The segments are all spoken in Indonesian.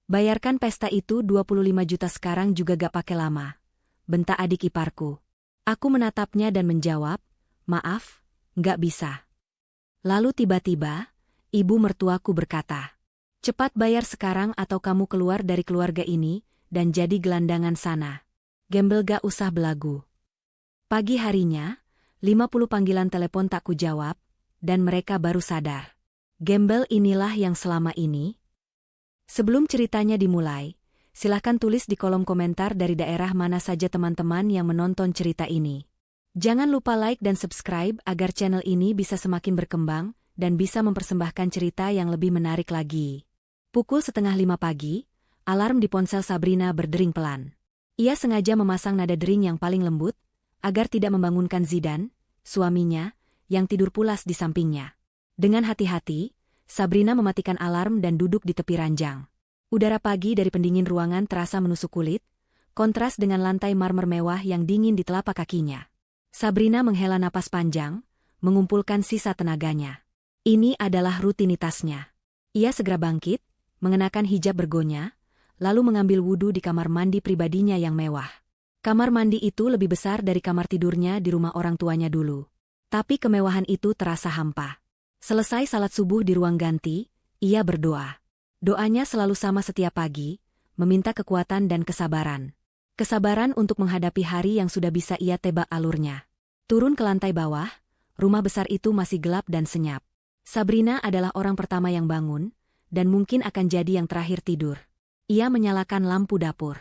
Bayarkan pesta itu 25 juta sekarang juga gak pakai lama, bentak adik iparku. Aku menatapnya dan menjawab, maaf, gak bisa. Lalu tiba-tiba, ibu mertuaku berkata, cepat bayar sekarang atau kamu keluar dari keluarga ini, dan jadi gelandangan sana. Gembel gak usah belagu. Pagi harinya, 50 panggilan telepon tak kujawab, dan mereka baru sadar. Gembel inilah yang selama ini. Sebelum ceritanya dimulai, silahkan tulis di kolom komentar dari daerah mana saja teman-teman yang menonton cerita ini. Jangan lupa like dan subscribe agar channel ini bisa semakin berkembang dan bisa mempersembahkan cerita yang lebih menarik lagi. Pukul 4:30 pagi, alarm di ponsel Sabrina berdering pelan. Ia sengaja memasang nada dering yang paling lembut, agar tidak membangunkan Zidan, suaminya, yang tidur pulas di sampingnya. Dengan hati-hati, Sabrina mematikan alarm dan duduk di tepi ranjang. Udara pagi dari pendingin ruangan terasa menusuk kulit, kontras dengan lantai marmer mewah yang dingin di telapak kakinya. Sabrina menghela napas panjang, mengumpulkan sisa tenaganya. Ini adalah rutinitasnya. Ia segera bangkit, mengenakan hijab bergonya, lalu mengambil wudhu di kamar mandi pribadinya yang mewah. Kamar mandi itu lebih besar dari kamar tidurnya di rumah orang tuanya dulu. Tapi kemewahan itu terasa hampa. Selesai salat subuh di ruang ganti, ia berdoa. Doanya selalu sama setiap pagi, meminta kekuatan dan kesabaran. Kesabaran untuk menghadapi hari yang sudah bisa ia tebak alurnya. Turun ke lantai bawah, rumah besar itu masih gelap dan senyap. Sabrina adalah orang pertama yang bangun, dan mungkin akan jadi yang terakhir tidur. Ia menyalakan lampu dapur.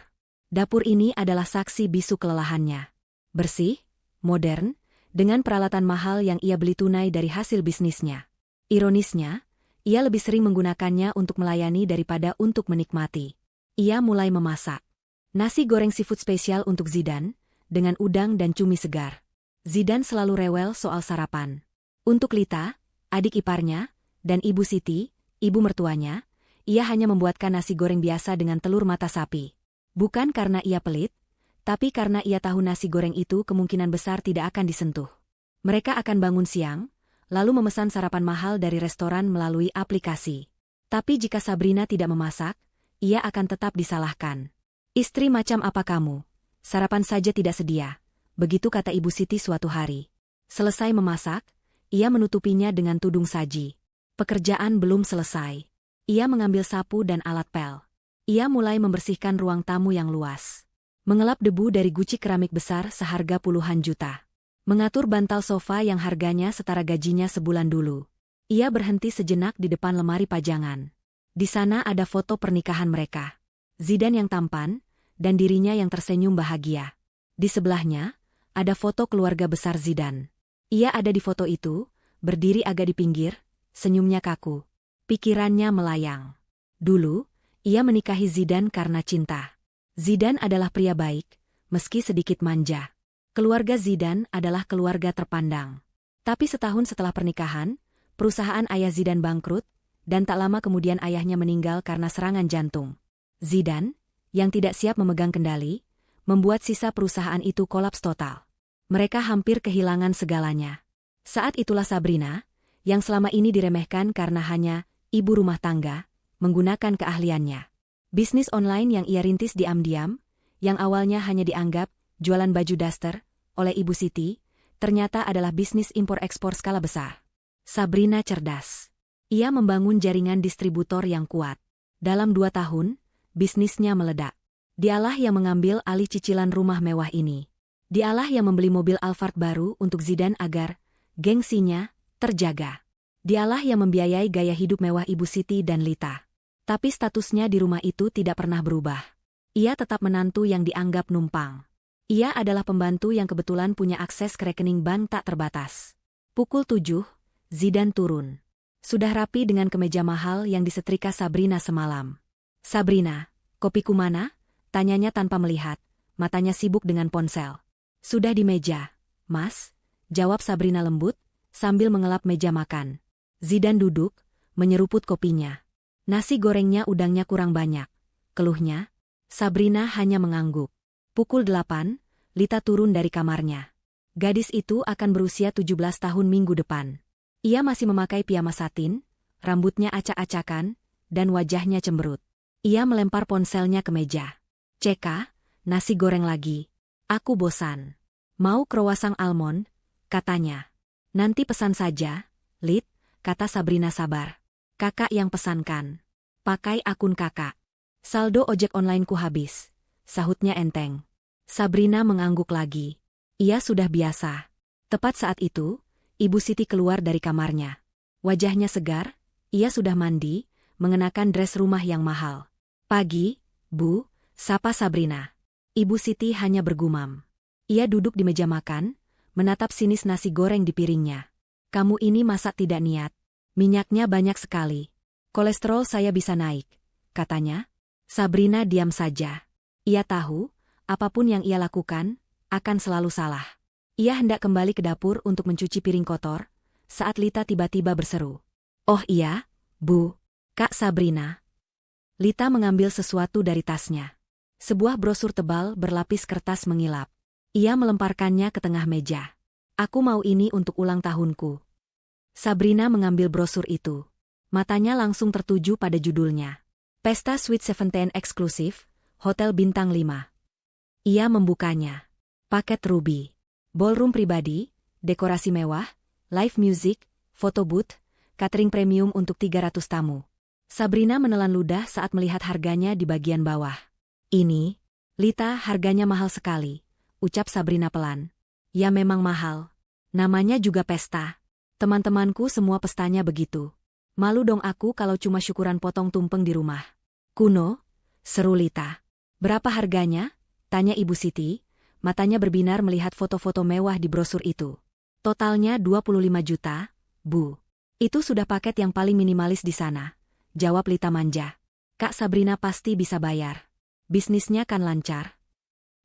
Dapur ini adalah saksi bisu kelelahannya. Bersih, modern, dengan peralatan mahal yang ia beli tunai dari hasil bisnisnya. Ironisnya, ia lebih sering menggunakannya untuk melayani daripada untuk menikmati. Ia mulai memasak. Nasi goreng seafood spesial untuk Zidan, dengan udang dan cumi segar. Zidan selalu rewel soal sarapan. Untuk Lita, adik iparnya, dan Ibu Siti, ibu mertuanya, ia hanya membuatkan nasi goreng biasa dengan telur mata sapi. Bukan karena ia pelit, tapi karena ia tahu nasi goreng itu kemungkinan besar tidak akan disentuh. Mereka akan bangun siang, lalu memesan sarapan mahal dari restoran melalui aplikasi. Tapi jika Sabrina tidak memasak, ia akan tetap disalahkan. Istri macam apa kamu? Sarapan saja tidak sedia, begitu kata Ibu Siti suatu hari. Selesai memasak, ia menutupinya dengan tudung saji. Pekerjaan belum selesai. Ia mengambil sapu dan alat pel. Ia mulai membersihkan ruang tamu yang luas. Mengelap debu dari guci keramik besar seharga puluhan juta. Mengatur bantal sofa yang harganya setara gajinya sebulan dulu. Ia berhenti sejenak di depan lemari pajangan. Di sana ada foto pernikahan mereka. Zidan yang tampan, dan dirinya yang tersenyum bahagia. Di sebelahnya, ada foto keluarga besar Zidan. Ia ada di foto itu, berdiri agak di pinggir, senyumnya kaku. Pikirannya melayang. Dulu, ia menikahi Zidan karena cinta. Zidan adalah pria baik, meski sedikit manja. Keluarga Zidan adalah keluarga terpandang. Tapi setahun setelah pernikahan, perusahaan ayah Zidan bangkrut, dan tak lama kemudian ayahnya meninggal karena serangan jantung. Zidan, yang tidak siap memegang kendali, membuat sisa perusahaan itu kolaps total. Mereka hampir kehilangan segalanya. Saat itulah Sabrina, yang selama ini diremehkan karena hanya ibu rumah tangga, menggunakan keahliannya. Bisnis online yang ia rintis diam-diam, yang awalnya hanya dianggap jualan baju daster oleh Ibu Siti, ternyata adalah bisnis impor-ekspor skala besar. Sabrina cerdas. Ia membangun jaringan distributor yang kuat. Dalam 2 tahun, bisnisnya meledak. Dialah yang mengambil alih cicilan rumah mewah ini. Dialah yang membeli mobil Alphard baru untuk Zidan agar gengsinya terjaga. Dialah yang membiayai gaya hidup mewah Ibu Siti dan Lita. Tapi statusnya di rumah itu tidak pernah berubah. Ia tetap menantu yang dianggap numpang. Ia adalah pembantu yang kebetulan punya akses ke rekening bank tak terbatas. Pukul 7, Zidan turun. Sudah rapi dengan kemeja mahal yang disetrika Sabrina semalam. Sabrina, kopiku mana? Tanyanya tanpa melihat, matanya sibuk dengan ponsel. Sudah di meja, Mas, jawab Sabrina lembut, sambil mengelap meja makan. Zidan duduk, menyeruput kopinya. Nasi gorengnya udangnya kurang banyak, keluhnya. Sabrina hanya mengangguk. Pukul 8, Lita turun dari kamarnya. Gadis itu akan berusia 17 tahun minggu depan. Ia masih memakai piyama satin, rambutnya acak-acakan, dan wajahnya cemberut. Ia melempar ponselnya ke meja. Ceka, nasi goreng lagi. Aku bosan. Mau croissant almond, katanya. Nanti pesan saja, Lit, kata Sabrina sabar. Kakak yang pesankan. Pakai akun kakak. Saldo ojek onlineku habis, sahutnya enteng. Sabrina mengangguk lagi. Ia sudah biasa. Tepat saat itu, Ibu Siti keluar dari kamarnya. Wajahnya segar, ia sudah mandi, mengenakan dress rumah yang mahal. Pagi, Bu, sapa Sabrina. Ibu Siti hanya bergumam. Ia duduk di meja makan, menatap sinis nasi goreng di piringnya. Kamu ini masak tidak niat. Minyaknya banyak sekali. Kolesterol saya bisa naik, katanya. Sabrina diam saja. Ia tahu, apapun yang ia lakukan, akan selalu salah. Ia hendak kembali ke dapur untuk mencuci piring kotor, saat Lita tiba-tiba berseru. Oh iya, Bu, Kak Sabrina. Lita mengambil sesuatu dari tasnya. Sebuah brosur tebal berlapis kertas mengilap. Ia melemparkannya ke tengah meja. Aku mau ini untuk ulang tahunku. Sabrina mengambil brosur itu. Matanya langsung tertuju pada judulnya. Pesta Sweet Seventeen eksklusif, Hotel Bintang 5. Ia membukanya. Paket ruby. Ballroom pribadi, dekorasi mewah, live music, photo booth, catering premium untuk 300 tamu. Sabrina menelan ludah saat melihat harganya di bagian bawah. Ini, Lita, harganya mahal sekali, ucap Sabrina pelan. Ya memang mahal. Namanya juga pesta. Teman-temanku semua pestanya begitu. Malu dong aku kalau cuma syukuran potong tumpeng di rumah. Kuno, seru Lita. Berapa harganya? Tanya Ibu Siti, matanya berbinar melihat foto-foto mewah di brosur itu. Totalnya 25 juta, Bu. Itu sudah paket yang paling minimalis di sana, jawab Lita manja. Kak Sabrina pasti bisa bayar. Bisnisnya kan lancar.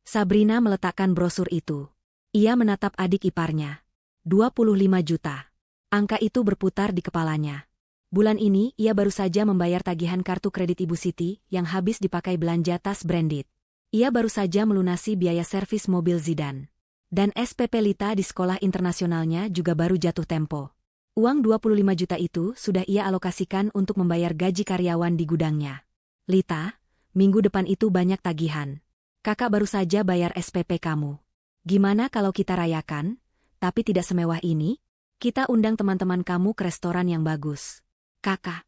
Sabrina meletakkan brosur itu. Ia menatap adik iparnya. 25 juta. Angka itu berputar di kepalanya. Bulan ini ia baru saja membayar tagihan kartu kredit Ibu Siti yang habis dipakai belanja tas branded. Ia baru saja melunasi biaya servis mobil Zidane. Dan SPP Lita di sekolah internasionalnya juga baru jatuh tempo. Uang 25 juta itu sudah ia alokasikan untuk membayar gaji karyawan di gudangnya. Lita, minggu depan itu banyak tagihan. Kakak baru saja bayar SPP kamu. Gimana kalau kita rayakan, tapi tidak semewah ini? Kita undang teman-teman kamu ke restoran yang bagus. Kakak.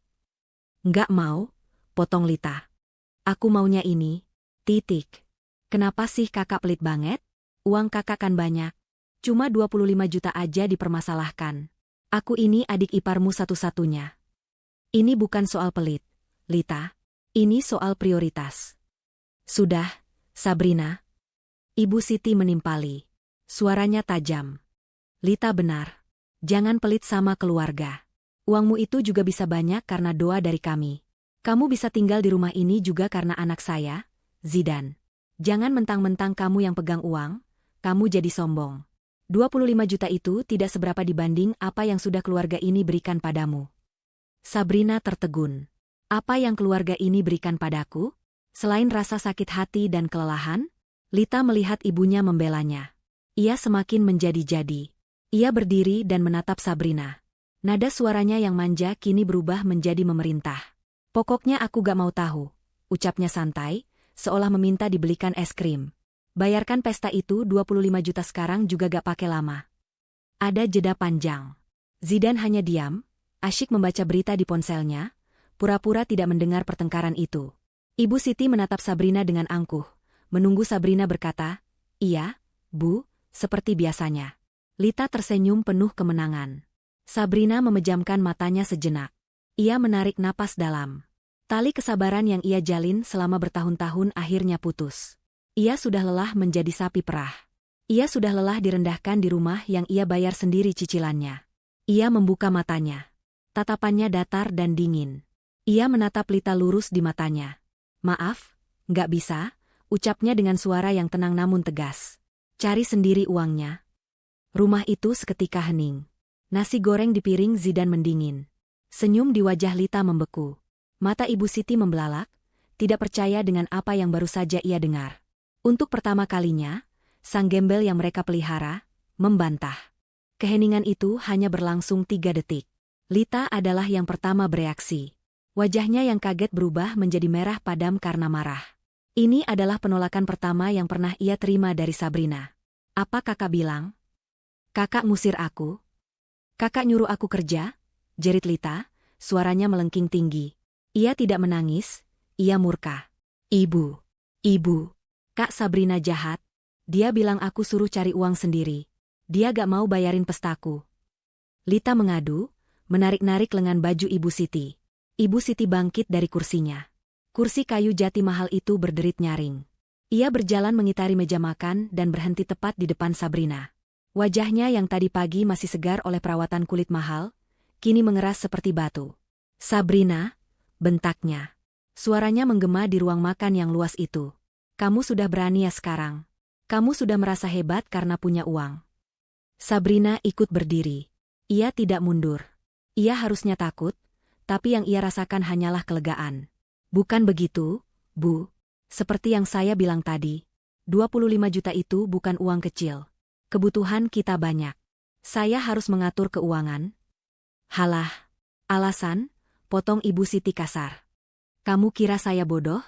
Nggak mau, potong Lita. Aku maunya ini, titik. Kenapa sih kakak pelit banget? Uang kakak kan banyak. Cuma 25 juta aja dipermasalahkan. Aku ini adik iparmu satu-satunya. Ini bukan soal pelit, Lita. Ini soal prioritas. Sudah, Sabrina. Ibu Siti menimpali. Suaranya tajam. Lita benar. Jangan pelit sama keluarga. Uangmu itu juga bisa banyak karena doa dari kami. Kamu bisa tinggal di rumah ini juga karena anak saya, Zidane. Jangan mentang-mentang kamu yang pegang uang, kamu jadi sombong. 25 juta itu tidak seberapa dibanding apa yang sudah keluarga ini berikan padamu. Sabrina tertegun. Apa yang keluarga ini berikan padaku? Selain rasa sakit hati dan kelelahan, Lita melihat ibunya membelanya. Ia semakin menjadi-jadi. Ia berdiri dan menatap Sabrina. Nada suaranya yang manja kini berubah menjadi memerintah. Pokoknya aku gak mau tahu, ucapnya santai, seolah meminta dibelikan es krim. Bayarkan pesta itu 25 juta sekarang juga gak pakai lama. Ada jeda panjang. Zidane hanya diam, asyik membaca berita di ponselnya, pura-pura tidak mendengar pertengkaran itu. Ibu Siti menatap Sabrina dengan angkuh, menunggu Sabrina berkata, iya, Bu, seperti biasanya. Lita tersenyum penuh kemenangan. Sabrina memejamkan matanya sejenak. Ia menarik napas dalam. Tali kesabaran yang ia jalin selama bertahun-tahun akhirnya putus. Ia sudah lelah menjadi sapi perah. Ia sudah lelah direndahkan di rumah yang ia bayar sendiri cicilannya. Ia membuka matanya. Tatapannya datar dan dingin. Ia menatap Lita lurus di matanya. Maaf, nggak bisa, ucapnya dengan suara yang tenang namun tegas. Cari sendiri uangnya. Rumah itu seketika hening. Nasi goreng di piring Zidane mendingin. Senyum di wajah Lita membeku. Mata Ibu Siti membelalak, tidak percaya dengan apa yang baru saja ia dengar. Untuk pertama kalinya, sang gembel yang mereka pelihara, membantah. Keheningan itu hanya berlangsung 3 detik. Lita adalah yang pertama bereaksi. Wajahnya yang kaget berubah menjadi merah padam karena marah. Ini adalah penolakan pertama yang pernah ia terima dari Sabrina. Apa kakak bilang? Kakak ngusir aku? Kakak nyuruh aku kerja? Jerit Lita, suaranya melengking tinggi. Ia tidak menangis, ia murka. Ibu, Kak Sabrina jahat. Dia bilang aku suruh cari uang sendiri. Dia gak mau bayarin pestaku. Lita mengadu, menarik-narik lengan baju Ibu Siti. Ibu Siti bangkit dari kursinya. Kursi kayu jati mahal itu berderit nyaring. Ia berjalan mengitari meja makan dan berhenti tepat di depan Sabrina. Wajahnya yang tadi pagi masih segar oleh perawatan kulit mahal, kini mengeras seperti batu. Sabrina, bentaknya. Suaranya menggema di ruang makan yang luas itu. Kamu sudah berani ya sekarang. Kamu sudah merasa hebat karena punya uang. Sabrina ikut berdiri. Ia tidak mundur. Ia harusnya takut, tapi yang ia rasakan hanyalah kelegaan. Bukan begitu, Bu. Seperti yang saya bilang tadi, 25 juta itu bukan uang kecil. Kebutuhan kita banyak. Saya harus mengatur keuangan. Halah. Alasan, potong Ibu Siti kasar. Kamu kira saya bodoh?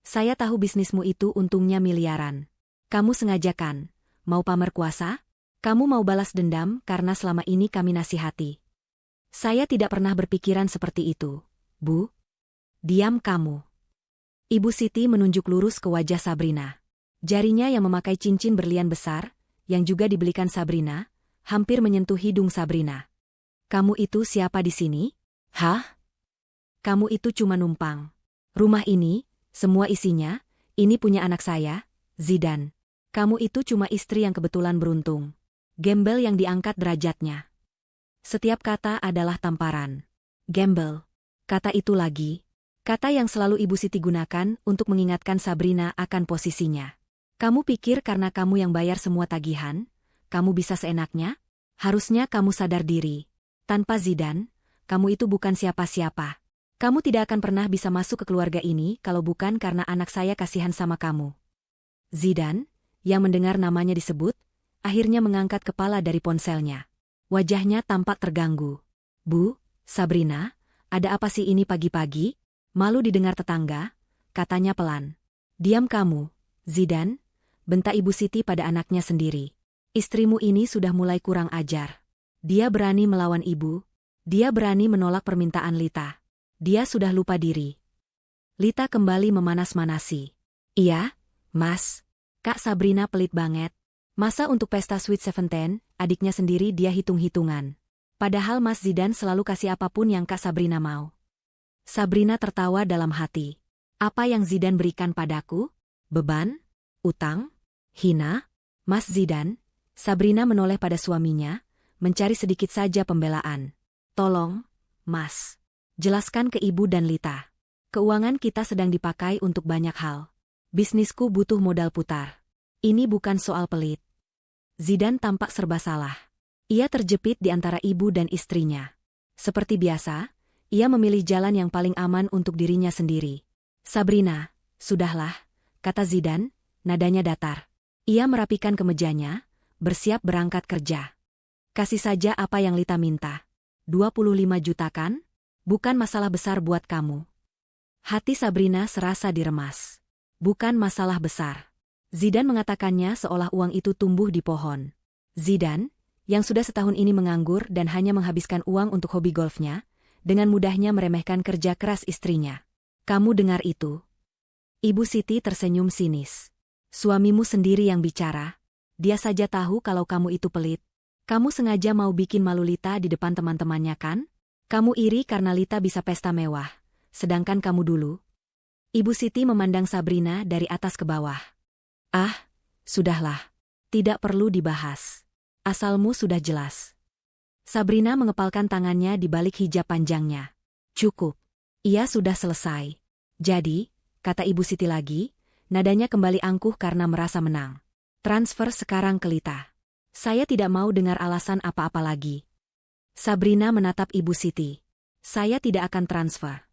Saya tahu bisnismu itu untungnya miliaran. Kamu sengajakan, mau pamer kuasa? Kamu mau balas dendam karena selama ini kami nasihati. Saya tidak pernah berpikiran seperti itu, Bu. Diam kamu. Ibu Siti menunjuk lurus ke wajah Sabrina. Jarinya yang memakai cincin berlian besar, yang juga dibelikan Sabrina, hampir menyentuh hidung Sabrina. Kamu itu siapa di sini? Hah? Kamu itu cuma numpang. Rumah ini, semua isinya, ini punya anak saya, Zidan. Kamu itu cuma istri yang kebetulan beruntung. Gembel yang diangkat derajatnya. Setiap kata adalah tamparan. Gembel. Kata itu lagi. Kata yang selalu Ibu Siti gunakan untuk mengingatkan Sabrina akan posisinya. Kamu pikir karena kamu yang bayar semua tagihan, kamu bisa seenaknya? Harusnya kamu sadar diri. Tanpa Zidan, kamu itu bukan siapa-siapa. Kamu tidak akan pernah bisa masuk ke keluarga ini kalau bukan karena anak saya kasihan sama kamu. Zidan, yang mendengar namanya disebut, akhirnya mengangkat kepala dari ponselnya. Wajahnya tampak terganggu. Bu, Sabrina, ada apa sih ini pagi-pagi? Malu didengar tetangga, katanya pelan. Diam kamu, Zidan, bentak Ibu Siti pada anaknya sendiri. Istrimu ini sudah mulai kurang ajar. Dia berani melawan ibu. Dia berani menolak permintaan Lita. Dia sudah lupa diri. Lita kembali memanas-manasi. Iya, Mas. Kak Sabrina pelit banget. Masa untuk pesta Sweet Seventeen, adiknya sendiri dia hitung-hitungan. Padahal Mas Zidan selalu kasih apapun yang Kak Sabrina mau. Sabrina tertawa dalam hati. Apa yang Zidan berikan padaku? Beban? Utang? Hina? Mas Zidan? Sabrina menoleh pada suaminya, mencari sedikit saja pembelaan. Tolong, Mas. Jelaskan ke ibu dan Lita. Keuangan kita sedang dipakai untuk banyak hal. Bisnisku butuh modal putar. Ini bukan soal pelit. Zidan tampak serba salah. Ia terjepit di antara ibu dan istrinya. Seperti biasa, ia memilih jalan yang paling aman untuk dirinya sendiri. Sabrina, sudahlah, kata Zidan, nadanya datar. Ia merapikan kemejanya, bersiap berangkat kerja. Kasih saja apa yang Lita minta. 25 juta kan? Bukan masalah besar buat kamu. Hati Sabrina serasa diremas. Bukan masalah besar. Zidan mengatakannya seolah uang itu tumbuh di pohon. Zidan, yang sudah setahun ini menganggur dan hanya menghabiskan uang untuk hobi golfnya, dengan mudahnya meremehkan kerja keras istrinya. Kamu dengar itu? Ibu Siti tersenyum sinis. Suamimu sendiri yang bicara. Dia saja tahu kalau kamu itu pelit. Kamu sengaja mau bikin malu Lita di depan teman-temannya kan? Kamu iri karena Lita bisa pesta mewah, sedangkan kamu dulu. Ibu Siti memandang Sabrina dari atas ke bawah. Ah, sudahlah. Tidak perlu dibahas. Asalmu sudah jelas. Sabrina mengepalkan tangannya di balik hijab panjangnya. Cukup. Ia sudah selesai. Jadi, kata Ibu Siti lagi, nadanya kembali angkuh karena merasa menang. Transfer sekarang ke Lita. Saya tidak mau dengar alasan apa-apa lagi. Sabrina menatap Ibu Siti. Saya tidak akan transfer.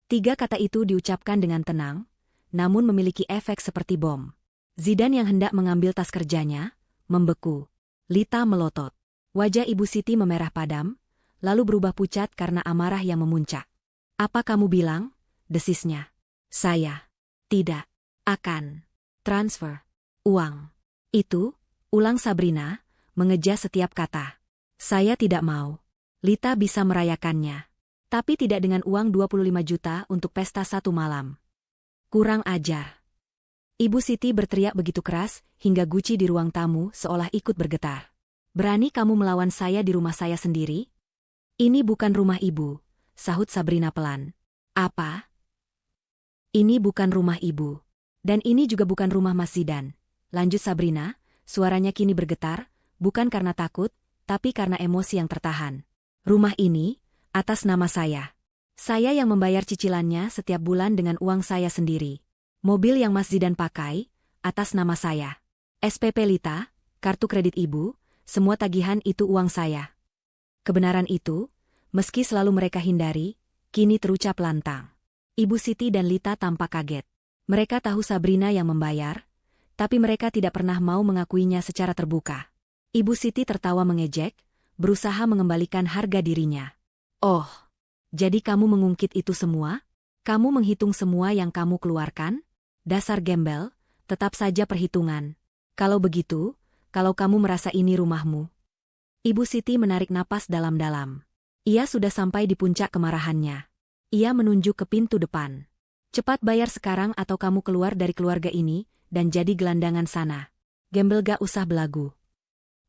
3 kata itu diucapkan dengan tenang, namun memiliki efek seperti bom. Zidan yang hendak mengambil tas kerjanya, membeku. Lita melotot. Wajah Ibu Siti memerah padam, lalu berubah pucat karena amarah yang memuncak. Apa kamu bilang? Desisnya. Saya tidak akan transfer uang. Itu, ulang Sabrina, mengeja setiap kata. Saya tidak mau. Lita bisa merayakannya. Tapi tidak dengan uang 25 juta untuk pesta satu malam. Kurang ajar. Ibu Siti berteriak begitu keras, hingga guci di ruang tamu seolah ikut bergetar. Berani kamu melawan saya di rumah saya sendiri? Ini bukan rumah ibu, sahut Sabrina pelan. Apa? Ini bukan rumah ibu. Dan ini juga bukan rumah Mas Zidan. Lanjut Sabrina, suaranya kini bergetar, bukan karena takut, tapi karena emosi yang tertahan. Rumah ini, atas nama saya. Saya yang membayar cicilannya setiap bulan dengan uang saya sendiri. Mobil yang Mas Zidan pakai, atas nama saya. SPP Lita, kartu kredit ibu, semua tagihan itu uang saya. Kebenaran itu, meski selalu mereka hindari, kini terucap lantang. Ibu Siti dan Lita tampak kaget. Mereka tahu Sabrina yang membayar, tapi mereka tidak pernah mau mengakuinya secara terbuka. Ibu Siti tertawa mengejek, berusaha mengembalikan harga dirinya. Oh, jadi kamu mengungkit itu semua? Kamu menghitung semua yang kamu keluarkan? Dasar gembel, tetap saja perhitungan. Kalau begitu, kalau kamu merasa ini rumahmu. Ibu Siti menarik napas dalam-dalam. Ia sudah sampai di puncak kemarahannya. Ia menunjuk ke pintu depan. Cepat bayar sekarang atau kamu keluar dari keluarga ini, dan jadi gelandangan sana. Gembel gak usah belagu.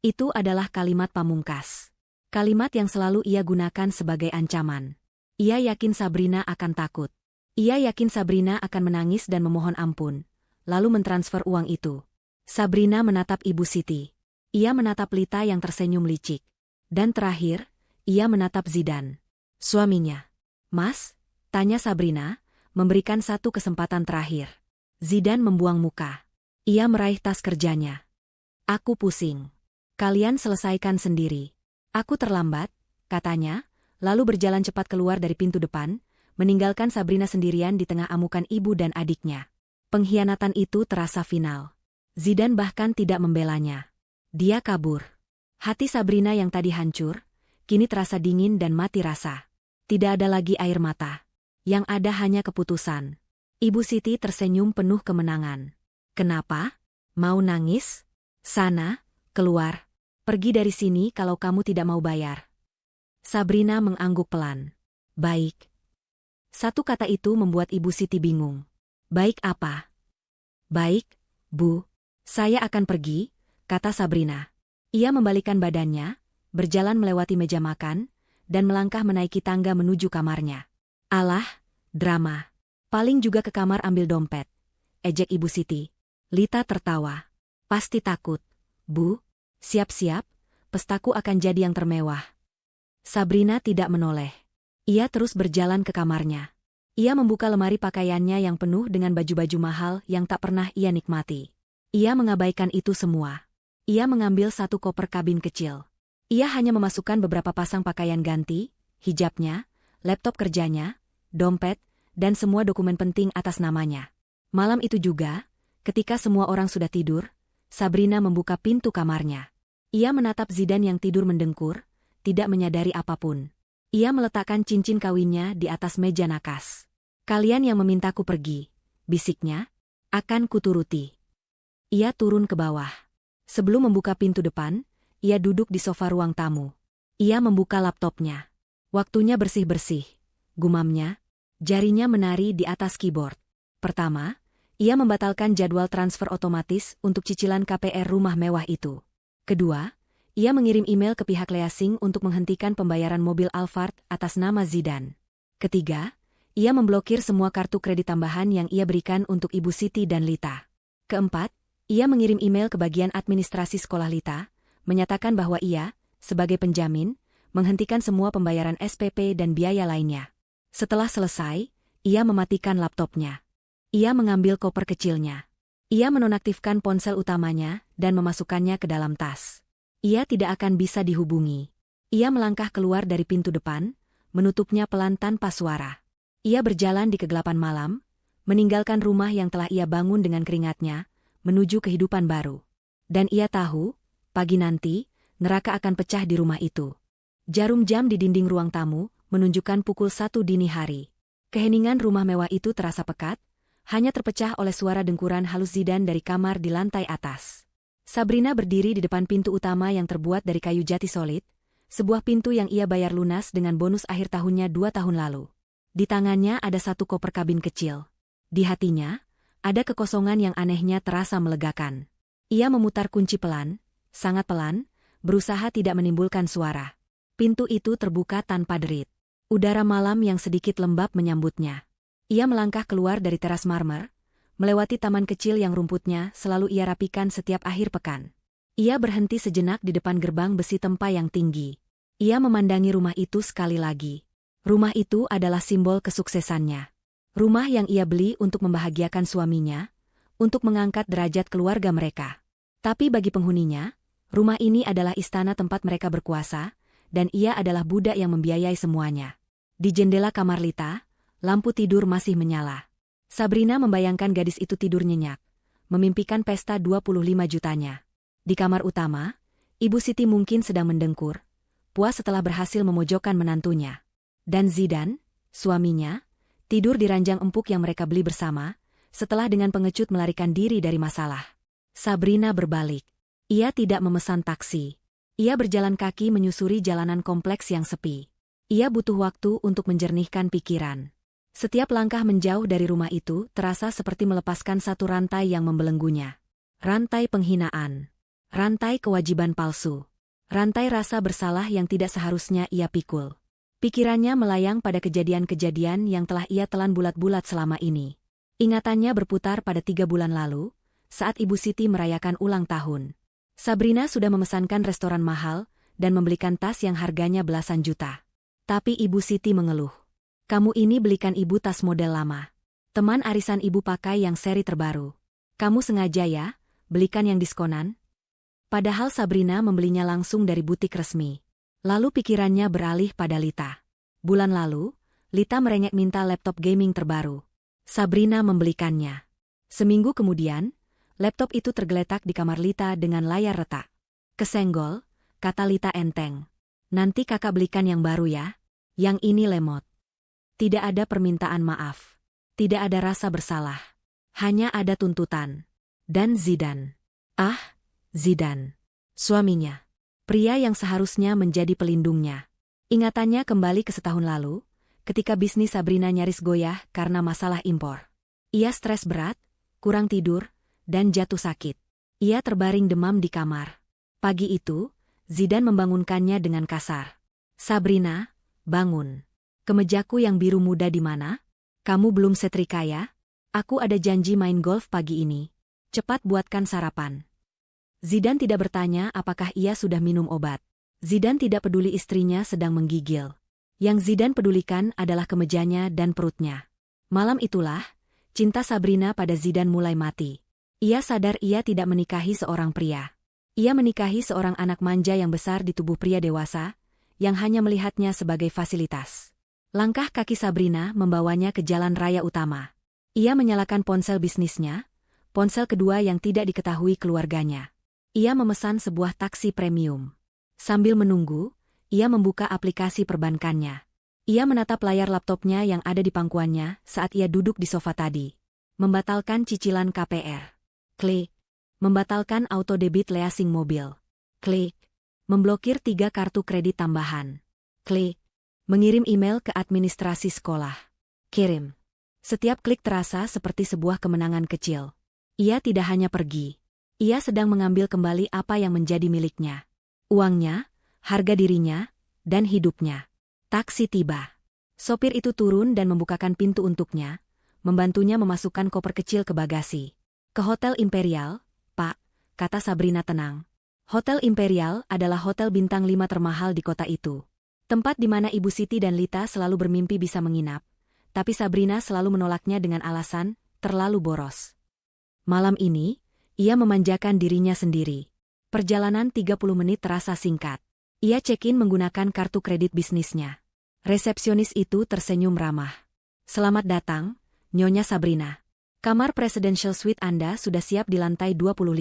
Itu adalah kalimat pamungkas. Kalimat yang selalu ia gunakan sebagai ancaman. Ia yakin Sabrina akan takut. Ia yakin Sabrina akan menangis dan memohon ampun, lalu mentransfer uang itu. Sabrina menatap Ibu Siti. Ia menatap Lita yang tersenyum licik. Dan terakhir, ia menatap Zidan, suaminya. Mas? Tanya Sabrina, memberikan satu kesempatan terakhir. Zidan membuang muka. Ia meraih tas kerjanya. Aku pusing. Kalian selesaikan sendiri. Aku terlambat, katanya, lalu berjalan cepat keluar dari pintu depan, meninggalkan Sabrina sendirian di tengah amukan ibu dan adiknya. Pengkhianatan itu terasa final. Zidan bahkan tidak membelanya. Dia kabur. Hati Sabrina yang tadi hancur, kini terasa dingin dan mati rasa. Tidak ada lagi air mata. Yang ada hanya keputusan. Ibu Siti tersenyum penuh kemenangan. Kenapa? Mau nangis? Sana, keluar. Pergi dari sini kalau kamu tidak mau bayar. Sabrina mengangguk pelan. Baik. Satu kata itu membuat Ibu Siti bingung. Baik apa? Baik, Bu. Saya akan pergi, kata Sabrina. Ia membalikkan badannya, berjalan melewati meja makan, dan melangkah menaiki tangga menuju kamarnya. Alah, drama. Paling juga ke kamar ambil dompet. Ejek Ibu Siti. Lita tertawa. Pasti takut. Bu, siap-siap, pestaku akan jadi yang termewah. Sabrina tidak menoleh. Ia terus berjalan ke kamarnya. Ia membuka lemari pakaiannya yang penuh dengan baju-baju mahal yang tak pernah ia nikmati. Ia mengabaikan itu semua. Ia mengambil satu koper kabin kecil. Ia hanya memasukkan beberapa pasang pakaian ganti, hijabnya, laptop kerjanya, dompet, dan semua dokumen penting atas namanya. Malam itu juga, ketika semua orang sudah tidur, Sabrina membuka pintu kamarnya. Ia menatap Zidan yang tidur mendengkur, tidak menyadari apapun. Ia meletakkan cincin kawinnya di atas meja nakas. Kalian yang memintaku pergi, bisiknya, akan kuturuti. Ia turun ke bawah. Sebelum membuka pintu depan, ia duduk di sofa ruang tamu. Ia membuka laptopnya. Waktunya bersih-bersih. Gumamnya, jarinya menari di atas keyboard. Pertama, ia membatalkan jadwal transfer otomatis untuk cicilan KPR rumah mewah itu. Kedua, ia mengirim email ke pihak leasing untuk menghentikan pembayaran mobil Alphard atas nama Zidan. Ketiga, ia memblokir semua kartu kredit tambahan yang ia berikan untuk Ibu Siti dan Lita. Keempat, ia mengirim email ke bagian administrasi sekolah Lita, menyatakan bahwa ia, sebagai penjamin, menghentikan semua pembayaran SPP dan biaya lainnya. Setelah selesai, ia mematikan laptopnya. Ia mengambil koper kecilnya. Ia menonaktifkan ponsel utamanya dan memasukkannya ke dalam tas. Ia tidak akan bisa dihubungi. Ia melangkah keluar dari pintu depan, menutupnya pelan tanpa suara. Ia berjalan di kegelapan malam, meninggalkan rumah yang telah ia bangun dengan keringatnya, menuju kehidupan baru. Dan ia tahu, pagi nanti, neraka akan pecah di rumah itu. Jarum jam di dinding ruang tamu menunjukkan pukul 1 dini hari. Keheningan rumah mewah itu terasa pekat, hanya terpecah oleh suara dengkuran halus Zidane dari kamar di lantai atas. Sabrina berdiri di depan pintu utama yang terbuat dari kayu jati solid, sebuah pintu yang ia bayar lunas dengan bonus akhir tahunnya 2 tahun lalu. Di tangannya ada satu koper kabin kecil. Di hatinya, ada kekosongan yang anehnya terasa melegakan. Ia memutar kunci pelan, sangat pelan, berusaha tidak menimbulkan suara. Pintu itu terbuka tanpa derit. Udara malam yang sedikit lembab menyambutnya. Ia melangkah keluar dari teras marmer, melewati taman kecil yang rumputnya selalu ia rapikan setiap akhir pekan. Ia berhenti sejenak di depan gerbang besi tempa yang tinggi. Ia memandangi rumah itu sekali lagi. Rumah itu adalah simbol kesuksesannya. Rumah yang ia beli untuk membahagiakan suaminya, untuk mengangkat derajat keluarga mereka. Tapi bagi penghuninya, rumah ini adalah istana tempat mereka berkuasa, dan ia adalah budak yang membiayai semuanya. Di jendela kamar Lita, lampu tidur masih menyala. Sabrina membayangkan gadis itu tidur nyenyak, memimpikan pesta 25 jutanya. Di kamar utama, Ibu Siti mungkin sedang mendengkur, puas setelah berhasil memojokkan menantunya. Dan Zidane, suaminya, tidur di ranjang empuk yang mereka beli bersama, setelah dengan pengecut melarikan diri dari masalah. Sabrina berbalik. Ia tidak memesan taksi. Ia berjalan kaki menyusuri jalanan kompleks yang sepi. Ia butuh waktu untuk menjernihkan pikiran. Setiap langkah menjauh dari rumah itu terasa seperti melepaskan satu rantai yang membelenggunya. Rantai penghinaan. Rantai kewajiban palsu. Rantai rasa bersalah yang tidak seharusnya ia pikul. Pikirannya melayang pada kejadian-kejadian yang telah ia telan bulat-bulat selama ini. Ingatannya berputar pada 3 bulan lalu, saat Ibu Siti merayakan ulang tahun. Sabrina sudah memesankan restoran mahal dan membelikan tas yang harganya belasan juta. Tapi Ibu Siti mengeluh. Kamu ini belikan ibu tas model lama. Teman arisan ibu pakai yang seri terbaru. Kamu sengaja ya, belikan yang diskonan? Padahal Sabrina membelinya langsung dari butik resmi. Lalu pikirannya beralih pada Lita. Bulan lalu, Lita merengek minta laptop gaming terbaru. Sabrina membelikannya. Seminggu kemudian, laptop itu tergeletak di kamar Lita dengan layar retak. Kesenggol, kata Lita enteng. Nanti kakak belikan yang baru ya. Yang ini lemot. Tidak ada permintaan maaf. Tidak ada rasa bersalah. Hanya ada tuntutan. Dan Zidane. Ah, Zidane. Suaminya. Pria yang seharusnya menjadi pelindungnya. Ingatannya kembali ke setahun lalu, ketika bisnis Sabrina nyaris goyah karena masalah impor. Ia stres berat, kurang tidur, dan jatuh sakit. Ia terbaring demam di kamar. Pagi itu, Zidane membangunkannya dengan kasar. Sabrina, bangun. Kemejaku yang biru muda di mana? Kamu belum setrika ya? Aku ada janji main golf pagi ini. Cepat buatkan sarapan. Zidane tidak bertanya apakah ia sudah minum obat. Zidane tidak peduli istrinya sedang menggigil. Yang Zidane pedulikan adalah kemejanya dan perutnya. Malam itulah, cinta Sabrina pada Zidane mulai mati. Ia sadar ia tidak menikahi seorang pria. Ia menikahi seorang anak manja yang besar di tubuh pria dewasa, yang hanya melihatnya sebagai fasilitas. Langkah kaki Sabrina membawanya ke jalan raya utama. Ia menyalakan ponsel bisnisnya, ponsel kedua yang tidak diketahui keluarganya. Ia memesan sebuah taksi premium. Sambil menunggu, ia membuka aplikasi perbankannya. Ia menatap layar laptopnya yang ada di pangkuannya saat ia duduk di sofa tadi. Membatalkan cicilan KPR. Klik. Membatalkan auto debit leasing mobil. Klik. Memblokir 3 kartu kredit tambahan. Klik. Mengirim email ke administrasi sekolah. Kirim. Setiap klik terasa seperti sebuah kemenangan kecil. Ia tidak hanya pergi. Ia sedang mengambil kembali apa yang menjadi miliknya. Uangnya, harga dirinya, dan hidupnya. Taksi tiba. Sopir itu turun dan membukakan pintu untuknya, membantunya memasukkan koper kecil ke bagasi. Ke Hotel Imperial, Pak, kata Sabrina tenang. Hotel Imperial adalah hotel bintang 5 termahal di kota itu. Tempat di mana Ibu Siti dan Lita selalu bermimpi bisa menginap, tapi Sabrina selalu menolaknya dengan alasan terlalu boros. Malam ini, ia memanjakan dirinya sendiri. Perjalanan 30 menit terasa singkat. Ia check-in menggunakan kartu kredit bisnisnya. Resepsionis itu tersenyum ramah. Selamat datang, Nyonya Sabrina. Kamar Presidential Suite Anda sudah siap di lantai 25.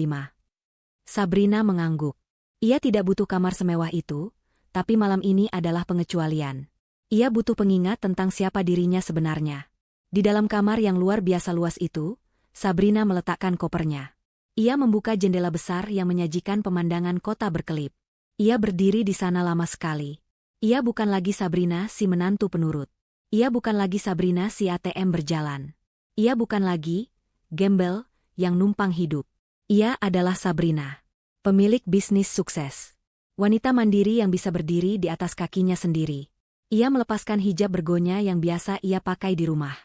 Sabrina mengangguk. Ia tidak butuh kamar semewah itu, tapi malam ini adalah pengecualian. Ia butuh pengingat tentang siapa dirinya sebenarnya. Di dalam kamar yang luar biasa luas itu, Sabrina meletakkan kopernya. Ia membuka jendela besar yang menyajikan pemandangan kota berkelip. Ia berdiri di sana lama sekali. Ia bukan lagi Sabrina si menantu penurut. Ia bukan lagi Sabrina si ATM berjalan. Ia bukan lagi gembel yang numpang hidup. Ia adalah Sabrina, pemilik bisnis sukses. Wanita mandiri yang bisa berdiri di atas kakinya sendiri. Ia melepaskan hijab bergonya yang biasa ia pakai di rumah.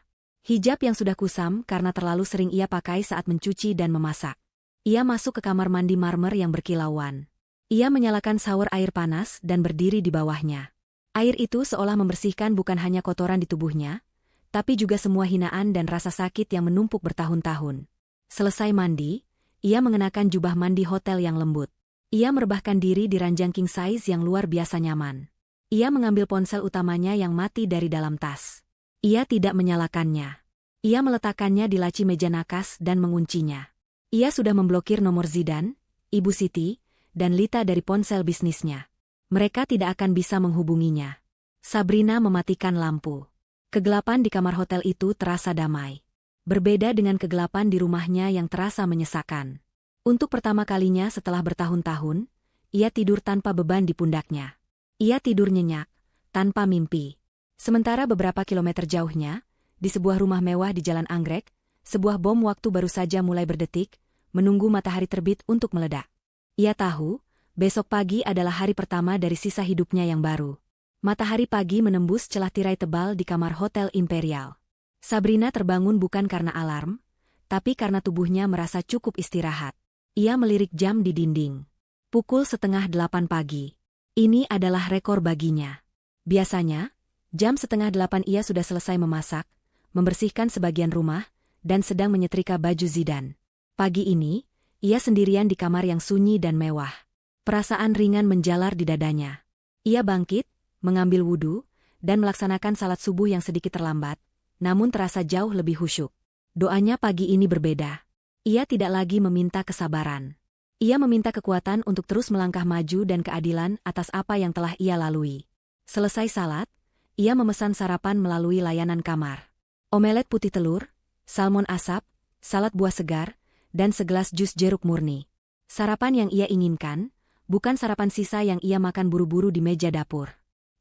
Hijab yang sudah kusam karena terlalu sering ia pakai saat mencuci dan memasak. Ia masuk ke kamar mandi marmer yang berkilauan. Ia menyalakan shower air panas dan berdiri di bawahnya. Air itu seolah membersihkan bukan hanya kotoran di tubuhnya, tapi juga semua hinaan dan rasa sakit yang menumpuk bertahun-tahun. Selesai mandi, ia mengenakan jubah mandi hotel yang lembut. Ia merebahkan diri di ranjang king size yang luar biasa nyaman. Ia mengambil ponsel utamanya yang mati dari dalam tas. Ia tidak menyalakannya. Ia meletakkannya di laci meja nakas dan menguncinya. Ia sudah memblokir nomor Zidan, Ibu Siti, dan Lita dari ponsel bisnisnya. Mereka tidak akan bisa menghubunginya. Sabrina mematikan lampu. Kegelapan di kamar hotel itu terasa damai. Berbeda dengan kegelapan di rumahnya yang terasa menyesakan. Untuk pertama kalinya setelah bertahun-tahun, ia tidur tanpa beban di pundaknya. Ia tidur nyenyak, tanpa mimpi. Sementara beberapa kilometer jauhnya, di sebuah rumah mewah di Jalan Anggrek, sebuah bom waktu baru saja mulai berdetik, menunggu matahari terbit untuk meledak. Ia tahu, besok pagi adalah hari pertama dari sisa hidupnya yang baru. Matahari pagi menembus celah tirai tebal di kamar Hotel Imperial. Sabrina terbangun bukan karena alarm, tapi karena tubuhnya merasa cukup istirahat. Ia melirik jam di dinding. Pukul 7:30 pagi. Ini adalah rekor baginya. Biasanya, jam 7:30 ia sudah selesai memasak, membersihkan sebagian rumah, dan sedang menyetrika baju Zidan. Pagi ini, ia sendirian di kamar yang sunyi dan mewah. Perasaan ringan menjalar di dadanya. Ia bangkit, mengambil wudhu, dan melaksanakan salat subuh yang sedikit terlambat, namun terasa jauh lebih khusyuk. Doanya pagi ini berbeda. Ia tidak lagi meminta kesabaran. Ia meminta kekuatan untuk terus melangkah maju dan keadilan atas apa yang telah ia lalui. Selesai salat, ia memesan sarapan melalui layanan kamar. Omelet putih telur, salmon asap, salad buah segar, dan segelas jus jeruk murni. Sarapan yang ia inginkan, bukan sarapan sisa yang ia makan buru-buru di meja dapur.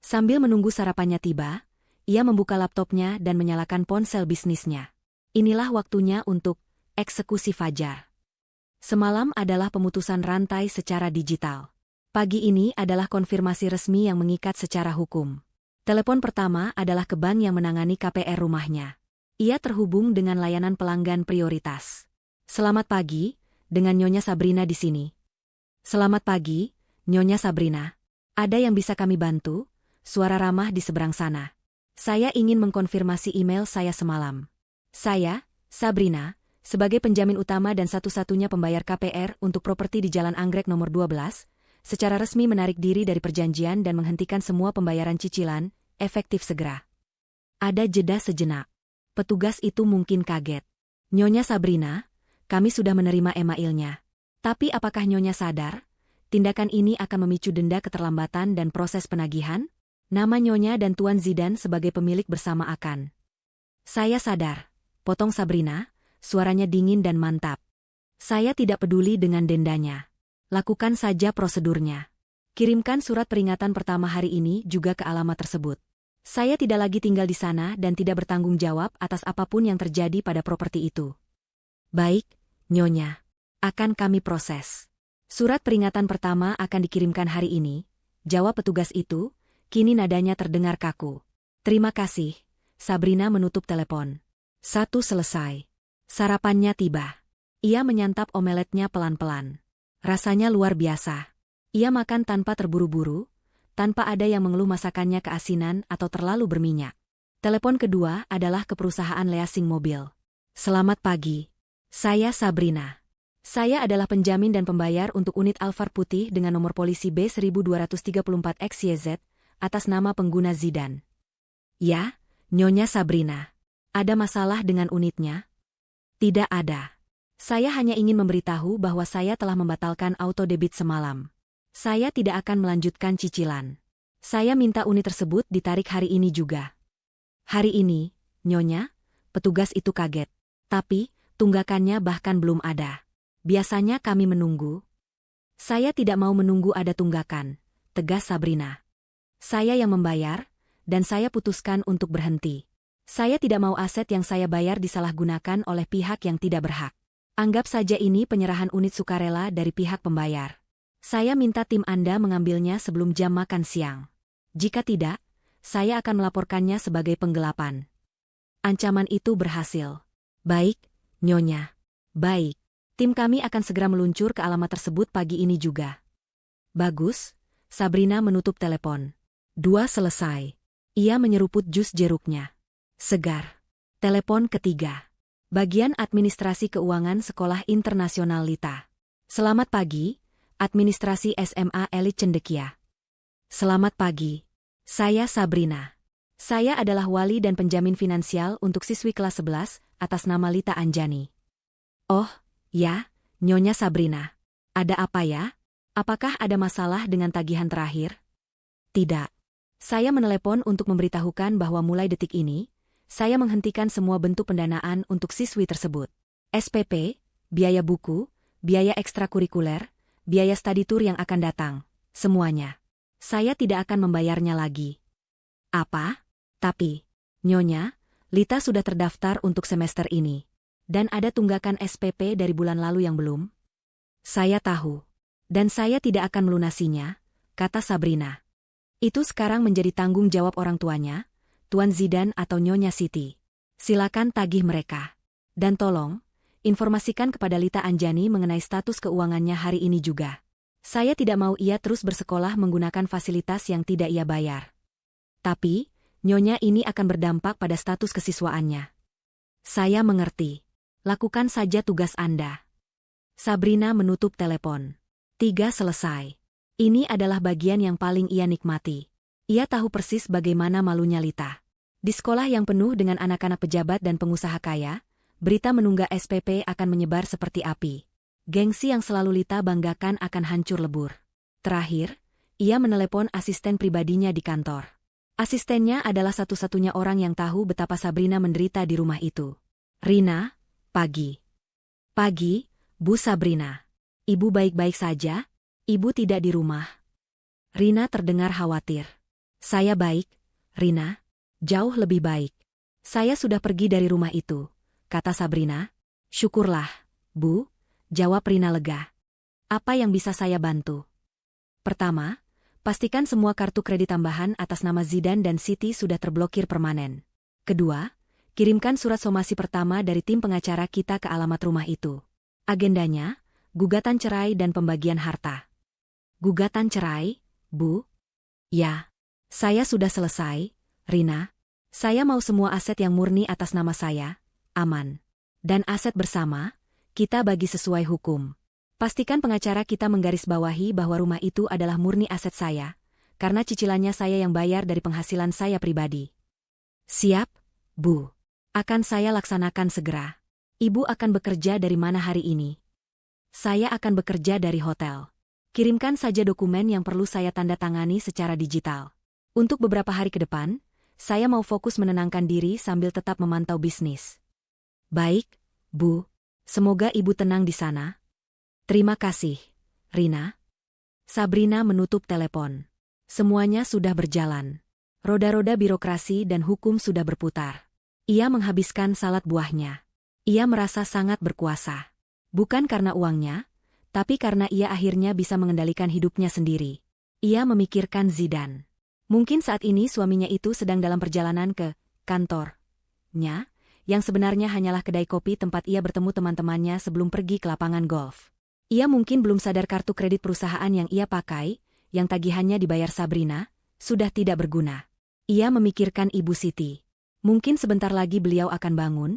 Sambil menunggu sarapannya tiba, ia membuka laptopnya dan menyalakan ponsel bisnisnya. Inilah waktunya untuk eksekusi fajar. Semalam adalah pemutusan rantai secara digital. Pagi ini adalah konfirmasi resmi yang mengikat secara hukum. Telepon pertama adalah ke bank yang menangani KPR rumahnya. Ia terhubung dengan layanan pelanggan prioritas. Selamat pagi, dengan Nyonya Sabrina di sini. Selamat pagi, Nyonya Sabrina. Ada yang bisa kami bantu? Suara ramah di seberang sana. Saya ingin mengkonfirmasi email saya semalam. Saya, Sabrina, sebagai penjamin utama dan satu-satunya pembayar KPR untuk properti di Jalan Anggrek nomor 12, secara resmi menarik diri dari perjanjian dan menghentikan semua pembayaran cicilan, efektif segera. Ada jeda sejenak. Petugas itu mungkin kaget. Nyonya Sabrina, kami sudah menerima emailnya. Tapi apakah Nyonya sadar, tindakan ini akan memicu denda keterlambatan dan proses penagihan? Nama Nyonya dan Tuan Zidan sebagai pemilik bersama akan. Saya sadar, potong Sabrina, suaranya dingin dan mantap. Saya tidak peduli dengan dendanya. Lakukan saja prosedurnya. Kirimkan surat peringatan pertama hari ini juga ke alamat tersebut. Saya tidak lagi tinggal di sana dan tidak bertanggung jawab atas apapun yang terjadi pada properti itu. Baik, Nyonya. Akan kami proses. Surat peringatan pertama akan dikirimkan hari ini, jawab petugas itu, kini nadanya terdengar kaku. Terima kasih, Sabrina menutup telepon. Satu selesai. Sarapannya tiba. Ia menyantap omeletnya pelan-pelan. Rasanya luar biasa. Ia makan tanpa terburu-buru, tanpa ada yang mengeluh masakannya keasinan atau terlalu berminyak. Telepon kedua adalah ke perusahaan leasing mobil. Selamat pagi. Saya Sabrina. Saya adalah penjamin dan pembayar untuk unit Alphard putih dengan nomor polisi B1234XYZ atas nama pengguna Zidan. Ya, Nyonya Sabrina. Ada masalah dengan unitnya? Tidak ada. Saya hanya ingin memberitahu bahwa saya telah membatalkan auto debit semalam. Saya tidak akan melanjutkan cicilan. Saya minta unit tersebut ditarik hari ini juga. Hari ini, Nyonya, petugas itu kaget. Tapi, tunggakannya bahkan belum ada. Biasanya kami menunggu. Saya tidak mau menunggu ada tunggakan, tegas Sabrina. Saya yang membayar, dan saya putuskan untuk berhenti. Saya tidak mau aset yang saya bayar disalahgunakan oleh pihak yang tidak berhak. Anggap saja ini penyerahan unit sukarela dari pihak pembayar. Saya minta tim Anda mengambilnya sebelum jam makan siang. Jika tidak, saya akan melaporkannya sebagai penggelapan. Ancaman itu berhasil. Baik, Nyonya. Baik. Tim kami akan segera meluncur ke alamat tersebut pagi ini juga. Bagus, Sabrina menutup telepon. 2 selesai. Ia menyeruput jus jeruknya. Segar. Telepon ketiga. Bagian Administrasi Keuangan Sekolah Internasional Lita. Selamat pagi, Administrasi SMA Elit Cendekia. Selamat pagi. Saya Sabrina. Saya adalah wali dan penjamin finansial untuk siswi kelas 11 atas nama Lita Anjani. Oh, ya, Nyonya Sabrina. Ada apa ya? Apakah ada masalah dengan tagihan terakhir? Tidak. Saya menelepon untuk memberitahukan bahwa mulai detik ini, saya menghentikan semua bentuk pendanaan untuk siswi tersebut. SPP, biaya buku, biaya ekstrakurikuler, biaya study tour yang akan datang, semuanya. Saya tidak akan membayarnya lagi. Apa? Tapi, Nyonya, Lita sudah terdaftar untuk semester ini. Dan ada tunggakan SPP dari bulan lalu yang belum? Saya tahu. Dan saya tidak akan melunasinya, kata Sabrina. Itu sekarang menjadi tanggung jawab orang tuanya, Tuan Zidan atau Nyonya Siti. Silakan tagih mereka. Dan tolong, informasikan kepada Lita Anjani mengenai status keuangannya hari ini juga. Saya tidak mau ia terus bersekolah menggunakan fasilitas yang tidak ia bayar. Tapi, Nyonya ini akan berdampak pada status kesiswaannya. Saya mengerti. Lakukan saja tugas Anda. Sabrina menutup telepon. 3 selesai. Ini adalah bagian yang paling ia nikmati. Ia tahu persis bagaimana malunya Lita. Di sekolah yang penuh dengan anak-anak pejabat dan pengusaha kaya, berita menunggak SPP akan menyebar seperti api. Gengsi yang selalu Lita banggakan akan hancur lebur. Terakhir, ia menelepon asisten pribadinya di kantor. Asistennya adalah satu-satunya orang yang tahu betapa Sabrina menderita di rumah itu. Rina, pagi. Pagi, Bu Sabrina. Ibu baik-baik saja? Ibu tidak di rumah. Rina terdengar khawatir. Saya baik, Rina. Jauh lebih baik. Saya sudah pergi dari rumah itu, kata Sabrina. Syukurlah, Bu, jawab Rina lega. Apa yang bisa saya bantu? Pertama, pastikan semua kartu kredit tambahan atas nama Zidan dan Siti sudah terblokir permanen. Kedua, kirimkan surat somasi pertama dari tim pengacara kita ke alamat rumah itu. Agendanya, gugatan cerai dan pembagian harta. Gugatan cerai, Bu? Ya. Saya sudah selesai, Rina. Saya mau semua aset yang murni atas nama saya, aman. Dan aset bersama, kita bagi sesuai hukum. Pastikan pengacara kita menggarisbawahi bahwa rumah itu adalah murni aset saya, karena cicilannya saya yang bayar dari penghasilan saya pribadi. Siap, Bu. Akan saya laksanakan segera. Ibu akan bekerja dari mana hari ini? Saya akan bekerja dari hotel. Kirimkan saja dokumen yang perlu saya tanda tangani secara digital. Untuk beberapa hari ke depan, saya mau fokus menenangkan diri sambil tetap memantau bisnis. Baik, Bu. Semoga Ibu tenang di sana. Terima kasih, Rina. Sabrina menutup telepon. Semuanya sudah berjalan. Roda-roda birokrasi dan hukum sudah berputar. Ia menghabiskan salad buahnya. Ia merasa sangat berkuasa. Bukan karena uangnya, tapi karena ia akhirnya bisa mengendalikan hidupnya sendiri. Ia memikirkan Zidan. Mungkin saat ini suaminya itu sedang dalam perjalanan ke kantornya, yang sebenarnya hanyalah kedai kopi tempat ia bertemu teman-temannya sebelum pergi ke lapangan golf. Ia mungkin belum sadar kartu kredit perusahaan yang ia pakai, yang tagihannya dibayar Sabrina, sudah tidak berguna. Ia memikirkan Ibu Siti. Mungkin sebentar lagi beliau akan bangun,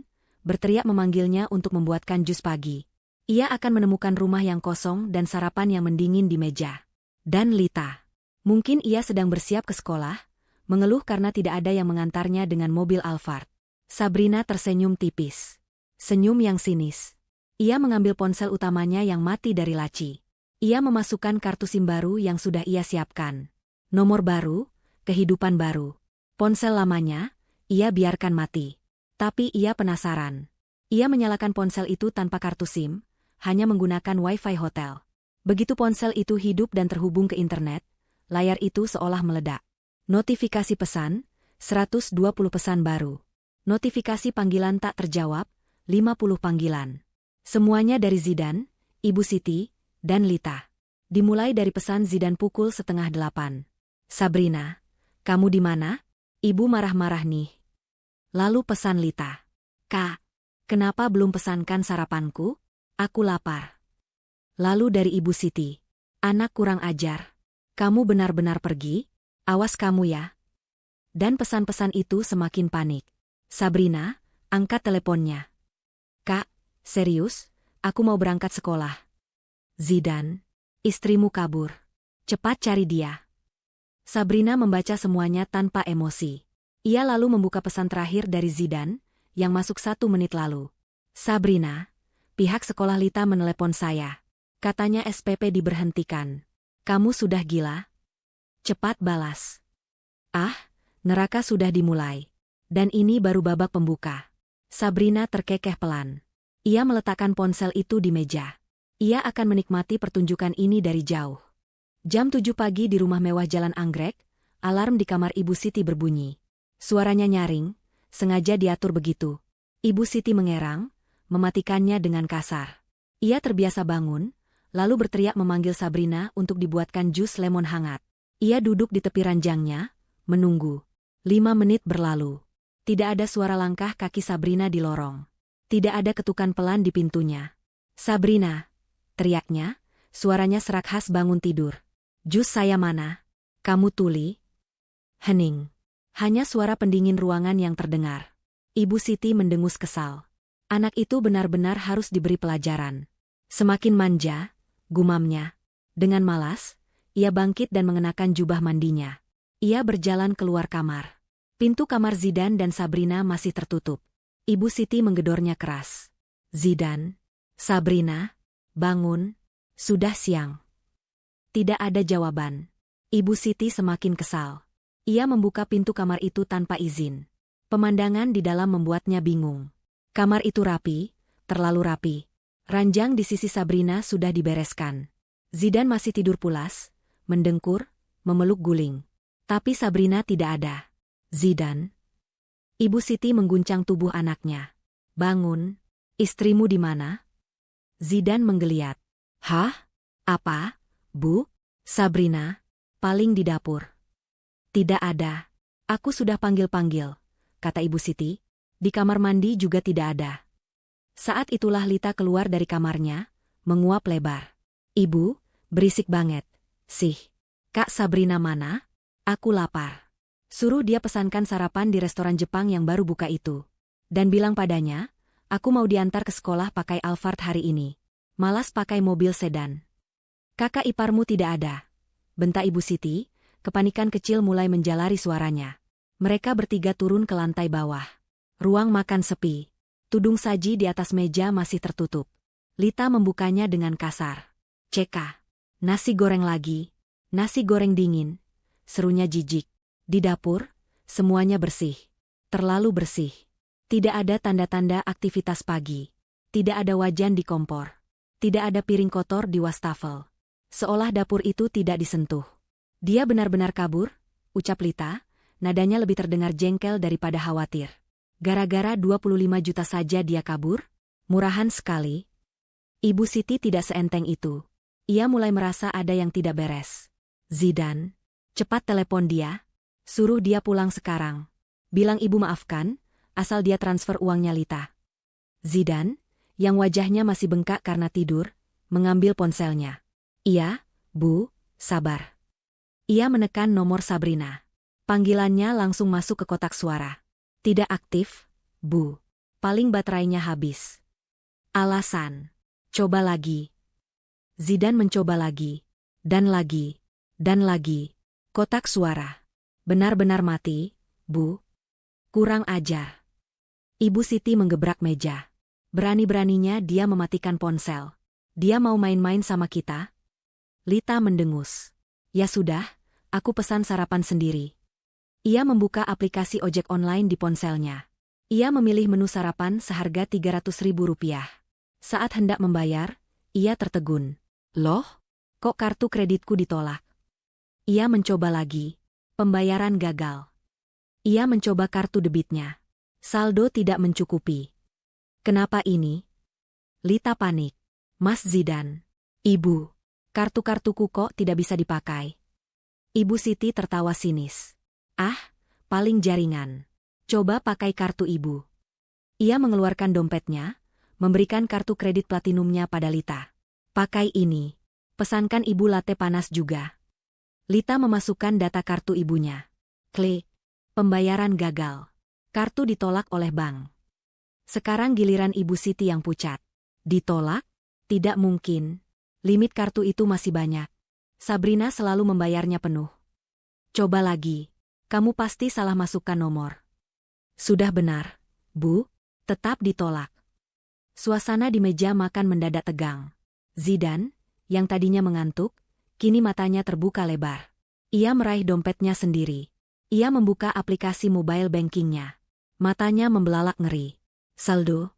berteriak memanggilnya untuk membuatkan jus pagi. Ia akan menemukan rumah yang kosong dan sarapan yang mendingin di meja. Dan Lita. Mungkin ia sedang bersiap ke sekolah, mengeluh karena tidak ada yang mengantarnya dengan mobil Alphard. Sabrina tersenyum tipis. Senyum yang sinis. Ia mengambil ponsel utamanya yang mati dari laci. Ia memasukkan kartu SIM baru yang sudah ia siapkan. Nomor baru, kehidupan baru. Ponsel lamanya, ia biarkan mati. Tapi ia penasaran. Ia menyalakan ponsel itu tanpa kartu SIM, hanya menggunakan Wi-Fi hotel. Begitu ponsel itu hidup dan terhubung ke internet, layar itu seolah meledak. Notifikasi pesan, 120 pesan baru. Notifikasi panggilan tak terjawab, 50 panggilan. Semuanya dari Zidan, Ibu Siti, dan Lita. Dimulai dari pesan Zidan pukul 7:30. Sabrina, kamu di mana? Ibu marah-marah nih. Lalu pesan Lita. Kak, kenapa belum pesankan sarapanku? Aku lapar. Lalu dari Ibu Siti. Anak kurang ajar. Kamu benar-benar pergi? Awas kamu ya. Dan pesan-pesan itu semakin panik. Sabrina, angkat teleponnya. Kak, serius, aku mau berangkat sekolah. Zidan, istrimu kabur. Cepat cari dia. Sabrina membaca semuanya tanpa emosi. Ia lalu membuka pesan terakhir dari Zidan, yang masuk 1 menit lalu. Sabrina, pihak sekolah Lita menelepon saya. Katanya SPP diberhentikan. Kamu sudah gila? Cepat balas. Ah, neraka sudah dimulai. Dan ini baru babak pembuka. Sabrina terkekeh pelan. Ia meletakkan ponsel itu di meja. Ia akan menikmati pertunjukan ini dari jauh. Jam 7 pagi di rumah mewah Jalan Anggrek, alarm di kamar Ibu Siti berbunyi. Suaranya nyaring, sengaja diatur begitu. Ibu Siti mengerang, mematikannya dengan kasar. Ia terbiasa bangun, lalu berteriak memanggil Sabrina untuk dibuatkan jus lemon hangat. Ia duduk di tepi ranjangnya, menunggu. 5 menit berlalu. Tidak ada suara langkah kaki Sabrina di lorong. Tidak ada ketukan pelan di pintunya. Sabrina, teriaknya, suaranya serak khas bangun tidur. Jus saya mana? Kamu tuli? Hening. Hanya suara pendingin ruangan yang terdengar. Ibu Siti mendengus kesal. Anak itu benar-benar harus diberi pelajaran. Semakin manja, gumamnya. Dengan malas, ia bangkit dan mengenakan jubah mandinya. Ia berjalan keluar kamar. Pintu kamar Zidan dan Sabrina masih tertutup. Ibu Siti menggedornya keras. Zidan, Sabrina, bangun, sudah siang. Tidak ada jawaban. Ibu Siti semakin kesal. Ia membuka pintu kamar itu tanpa izin. Pemandangan di dalam membuatnya bingung. Kamar itu rapi, terlalu rapi. Ranjang di sisi Sabrina sudah dibereskan. Zidan masih tidur pulas, mendengkur, memeluk guling. Tapi Sabrina tidak ada. Zidan. Ibu Siti mengguncang tubuh anaknya. Bangun, istrimu di mana? Zidan menggeliat. Hah? Apa? Bu? Sabrina? Paling di dapur. Tidak ada. Aku sudah panggil-panggil, kata Ibu Siti. Di kamar mandi juga tidak ada. Saat itulah Lita keluar dari kamarnya, menguap lebar. Ibu, berisik banget. Sih. Kak Sabrina mana? Aku lapar. Suruh dia pesankan sarapan di restoran Jepang yang baru buka itu. Dan bilang padanya, aku mau diantar ke sekolah pakai Alphard hari ini. Malas pakai mobil sedan. Kakak iparmu tidak ada. Bentak Ibu Siti, kepanikan kecil mulai menjalari suaranya. Mereka bertiga turun ke lantai bawah. Ruang makan sepi. Tudung saji di atas meja masih tertutup. Lita membukanya dengan kasar. Ceka. Nasi goreng lagi. Nasi goreng dingin. Serunya jijik. Di dapur, semuanya bersih. Terlalu bersih. Tidak ada tanda-tanda aktivitas pagi. Tidak ada wajan di kompor. Tidak ada piring kotor di wastafel. Seolah dapur itu tidak disentuh. Dia benar-benar kabur, ucap Lita, nadanya lebih terdengar jengkel daripada khawatir. Gara-gara 25 juta saja dia kabur? Murahan sekali. Ibu Siti tidak seenteng itu. Ia mulai merasa ada yang tidak beres. Zidan, cepat telepon dia. Suruh dia pulang sekarang. Bilang ibu maafkan, asal dia transfer uangnya Lita. Zidan, yang wajahnya masih bengkak karena tidur, mengambil ponselnya. Iya, Bu, sabar. Ia menekan nomor Sabrina. Panggilannya langsung masuk ke kotak suara. Tidak aktif, Bu. Paling baterainya habis. Alasan. Coba lagi. Zidan mencoba lagi. Dan lagi. Dan lagi. Kotak suara. Benar-benar mati, Bu. Kurang ajar. Ibu Siti menggebrak meja. Berani-beraninya dia mematikan ponsel. Dia mau main-main sama kita? Lita mendengus. Ya sudah, aku pesan sarapan sendiri. Ia membuka aplikasi ojek online di ponselnya. Ia memilih menu sarapan seharga Rp300.000. Saat hendak membayar, ia tertegun. Loh, kok kartu kreditku ditolak? Ia mencoba lagi. Pembayaran gagal. Ia mencoba kartu debitnya. Saldo tidak mencukupi. Kenapa ini? Lita panik. Mas Zidan. Ibu. Kartu-kartuku kok tidak bisa dipakai? Ibu Siti tertawa sinis. Ah, paling jaringan. Coba pakai kartu ibu. Ia mengeluarkan dompetnya, memberikan kartu kredit platinumnya pada Lita. Pakai ini. Pesankan ibu latte panas juga. Lita memasukkan data kartu ibunya. Klik. Pembayaran gagal. Kartu ditolak oleh bank. Sekarang giliran Ibu Siti yang pucat. Ditolak? Tidak mungkin. Limit kartu itu masih banyak. Sabrina selalu membayarnya penuh. Coba lagi. Kamu pasti salah masukkan nomor. Sudah benar, Bu. Tetap ditolak. Suasana di meja makan mendadak tegang. Zidan, yang tadinya mengantuk, kini matanya terbuka lebar. Ia meraih dompetnya sendiri. Ia membuka aplikasi mobile bankingnya. Matanya membelalak ngeri. Saldo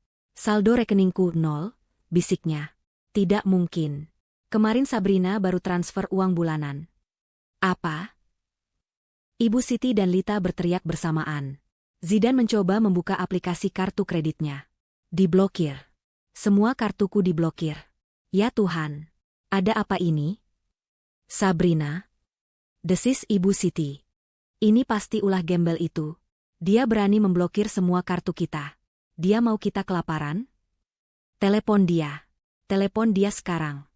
rekeningku 0, bisiknya. Tidak mungkin. Kemarin Sabrina baru transfer uang bulanan. Apa? Ibu Siti dan Lita berteriak bersamaan. Zidan mencoba membuka aplikasi kartu kreditnya. Diblokir. Semua kartuku diblokir. Ya Tuhan. Ada apa ini? Sabrina. Desis Ibu Siti. Ini pasti ulah gembel itu. Dia berani memblokir semua kartu kita. Dia mau kita kelaparan? Telepon dia. Telepon dia sekarang.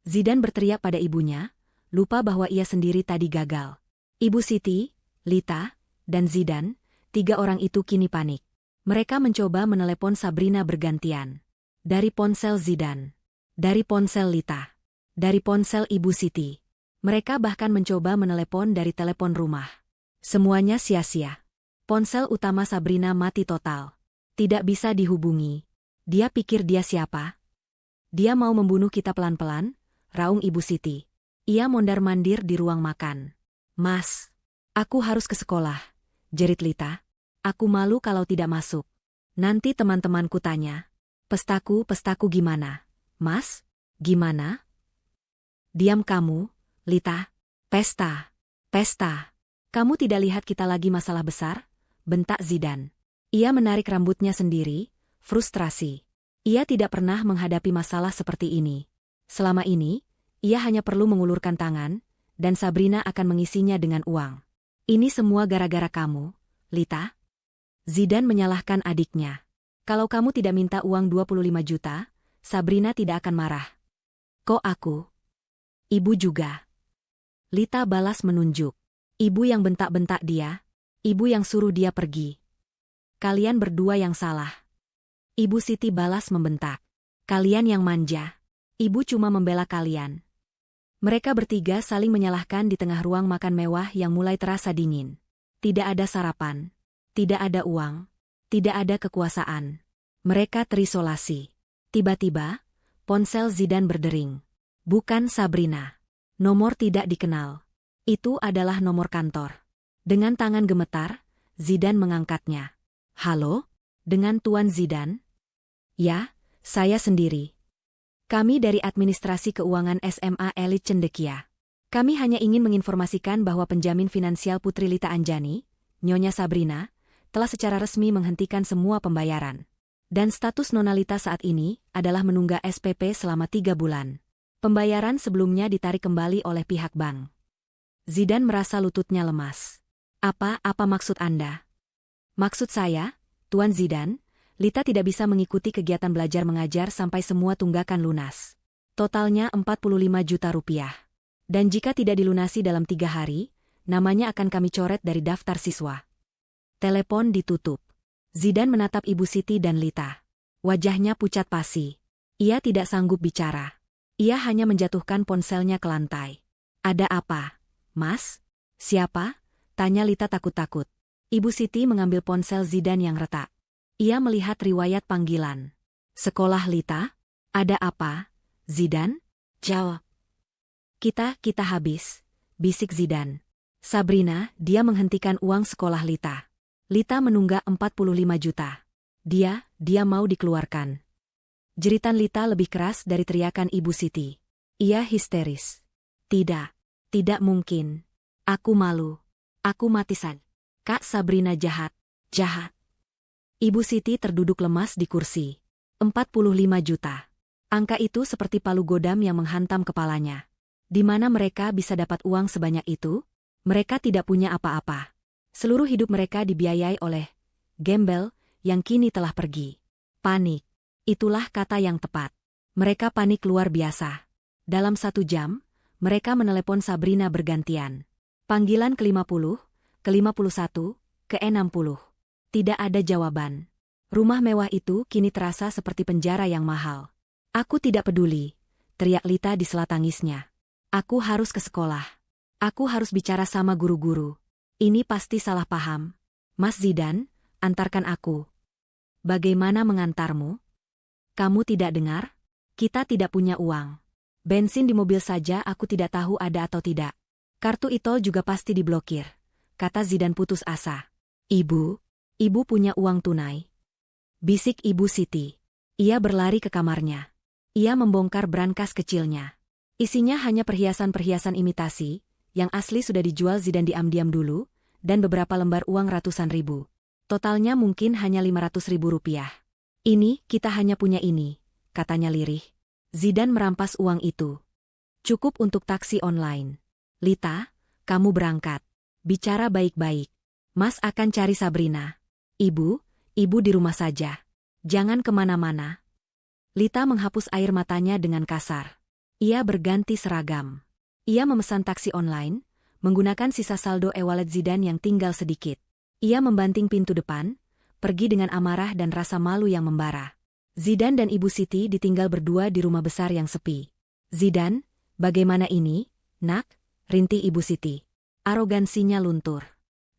Zidan berteriak pada ibunya, lupa bahwa ia sendiri tadi gagal. Ibu Siti, Lita, dan Zidan, 3 orang itu kini panik. Mereka mencoba menelepon Sabrina bergantian. Dari ponsel Zidan. Dari ponsel Lita. Dari ponsel Ibu Siti. Mereka bahkan mencoba menelepon dari telepon rumah. Semuanya sia-sia. Ponsel utama Sabrina mati total. Tidak bisa dihubungi. Dia pikir dia siapa? Dia mau membunuh kita pelan-pelan, raung Ibu Siti. Ia mondar-mandir di ruang makan. Mas, aku harus ke sekolah, jerit Lita. Aku malu kalau tidak masuk. Nanti teman-temanku tanya. Pestaku gimana? Mas, gimana? Diam kamu, Lita. Pesta. Kamu tidak lihat kita lagi masalah besar? Bentak Zidan. Ia menarik rambutnya sendiri, frustrasi. Ia tidak pernah menghadapi masalah seperti ini. Selama ini, ia hanya perlu mengulurkan tangan, dan Sabrina akan mengisinya dengan uang. Ini semua gara-gara kamu, Lita. Zidan menyalahkan adiknya. Kalau kamu tidak minta uang 25 juta, Sabrina tidak akan marah. Kok aku? Ibu juga. Lita balas menunjuk. Ibu yang bentak-bentak dia. Ibu yang suruh dia pergi. Kalian berdua yang salah. Ibu Siti balas membentak. Kalian yang manja. Ibu cuma membela kalian. Mereka bertiga saling menyalahkan di tengah ruang makan mewah yang mulai terasa dingin. Tidak ada sarapan. Tidak ada uang. Tidak ada kekuasaan. Mereka terisolasi. Tiba-tiba, ponsel Zidan berdering. Bukan Sabrina. Nomor tidak dikenal. Itu adalah nomor kantor. Dengan tangan gemetar, Zidan mengangkatnya. Halo? Dengan Tuan Zidan? Ya, saya sendiri. Kami dari Administrasi Keuangan SMA Elit Cendekia. Kami hanya ingin menginformasikan bahwa penjamin finansial Putri Lita Anjani, Nyonya Sabrina, telah secara resmi menghentikan semua pembayaran. Dan status Nona Lita saat ini adalah menunggak SPP selama 3 bulan. Pembayaran sebelumnya ditarik kembali oleh pihak bank. Zidan merasa lututnya lemas. Apa maksud Anda? Maksud saya, Tuan Zidan, Lita tidak bisa mengikuti kegiatan belajar mengajar sampai semua tunggakan lunas. Totalnya 45 juta rupiah. Dan jika tidak dilunasi dalam 3 hari, namanya akan kami coret dari daftar siswa. Telepon ditutup. Zidan menatap Ibu Siti dan Lita. Wajahnya pucat pasi. Ia tidak sanggup bicara. Ia hanya menjatuhkan ponselnya ke lantai. Ada apa? Mas? Siapa? Tanya Lita takut-takut. Ibu Siti mengambil ponsel Zidan yang retak. Ia melihat riwayat panggilan. Sekolah Lita? Ada apa? Zidan? Jawab. Kita habis, bisik Zidan. Sabrina, dia menghentikan uang sekolah Lita. Lita menunggak 45 juta. Dia mau dikeluarkan. Jeritan Lita lebih keras dari teriakan Ibu Siti. Ia histeris. Tidak mungkin. Aku malu. Aku matisan. Kak Sabrina jahat. Ibu Siti terduduk lemas di kursi. 45 juta. Angka itu seperti palu godam yang menghantam kepalanya. Di mana mereka bisa dapat uang sebanyak itu? Mereka tidak punya apa-apa. Seluruh hidup mereka dibiayai oleh gembel yang kini telah pergi. Panik. Itulah kata yang tepat. Mereka panik luar biasa. Dalam 1 jam, mereka menelepon Sabrina bergantian. Panggilan ke-50, ke-51, ke-60. Tidak ada jawaban. Rumah mewah itu kini terasa seperti penjara yang mahal. Aku tidak peduli, teriak Lita di sela tangisnya. Aku harus ke sekolah. Aku harus bicara sama guru-guru. Ini pasti salah paham. Mas Zidan, antarkan aku. Bagaimana mengantarmu? Kamu tidak dengar? Kita tidak punya uang. Bensin di mobil saja aku tidak tahu ada atau tidak. Kartu e-tol juga pasti diblokir, kata Zidan putus asa. Ibu punya uang tunai. Bisik Ibu Siti. Ia berlari ke kamarnya. Ia membongkar brankas kecilnya. Isinya hanya perhiasan-perhiasan imitasi, yang asli sudah dijual Zidan diam-diam dulu, dan beberapa lembar uang ratusan ribu. Totalnya mungkin hanya 500 ribu rupiah. Ini, kita hanya punya ini, katanya lirih. Zidan merampas uang itu. Cukup untuk taksi online. Lita, kamu berangkat. Bicara baik-baik. Mas akan cari Sabrina. Ibu di rumah saja. Jangan kemana-mana. Lita menghapus air matanya dengan kasar. Ia berganti seragam. Ia memesan taksi online, menggunakan sisa saldo e-wallet Zidan yang tinggal sedikit. Ia membanting pintu depan, pergi dengan amarah dan rasa malu yang membara. Zidan dan Ibu Siti ditinggal berdua di rumah besar yang sepi. Zidan, bagaimana ini, nak? Rintih Ibu Siti. Arogansinya luntur.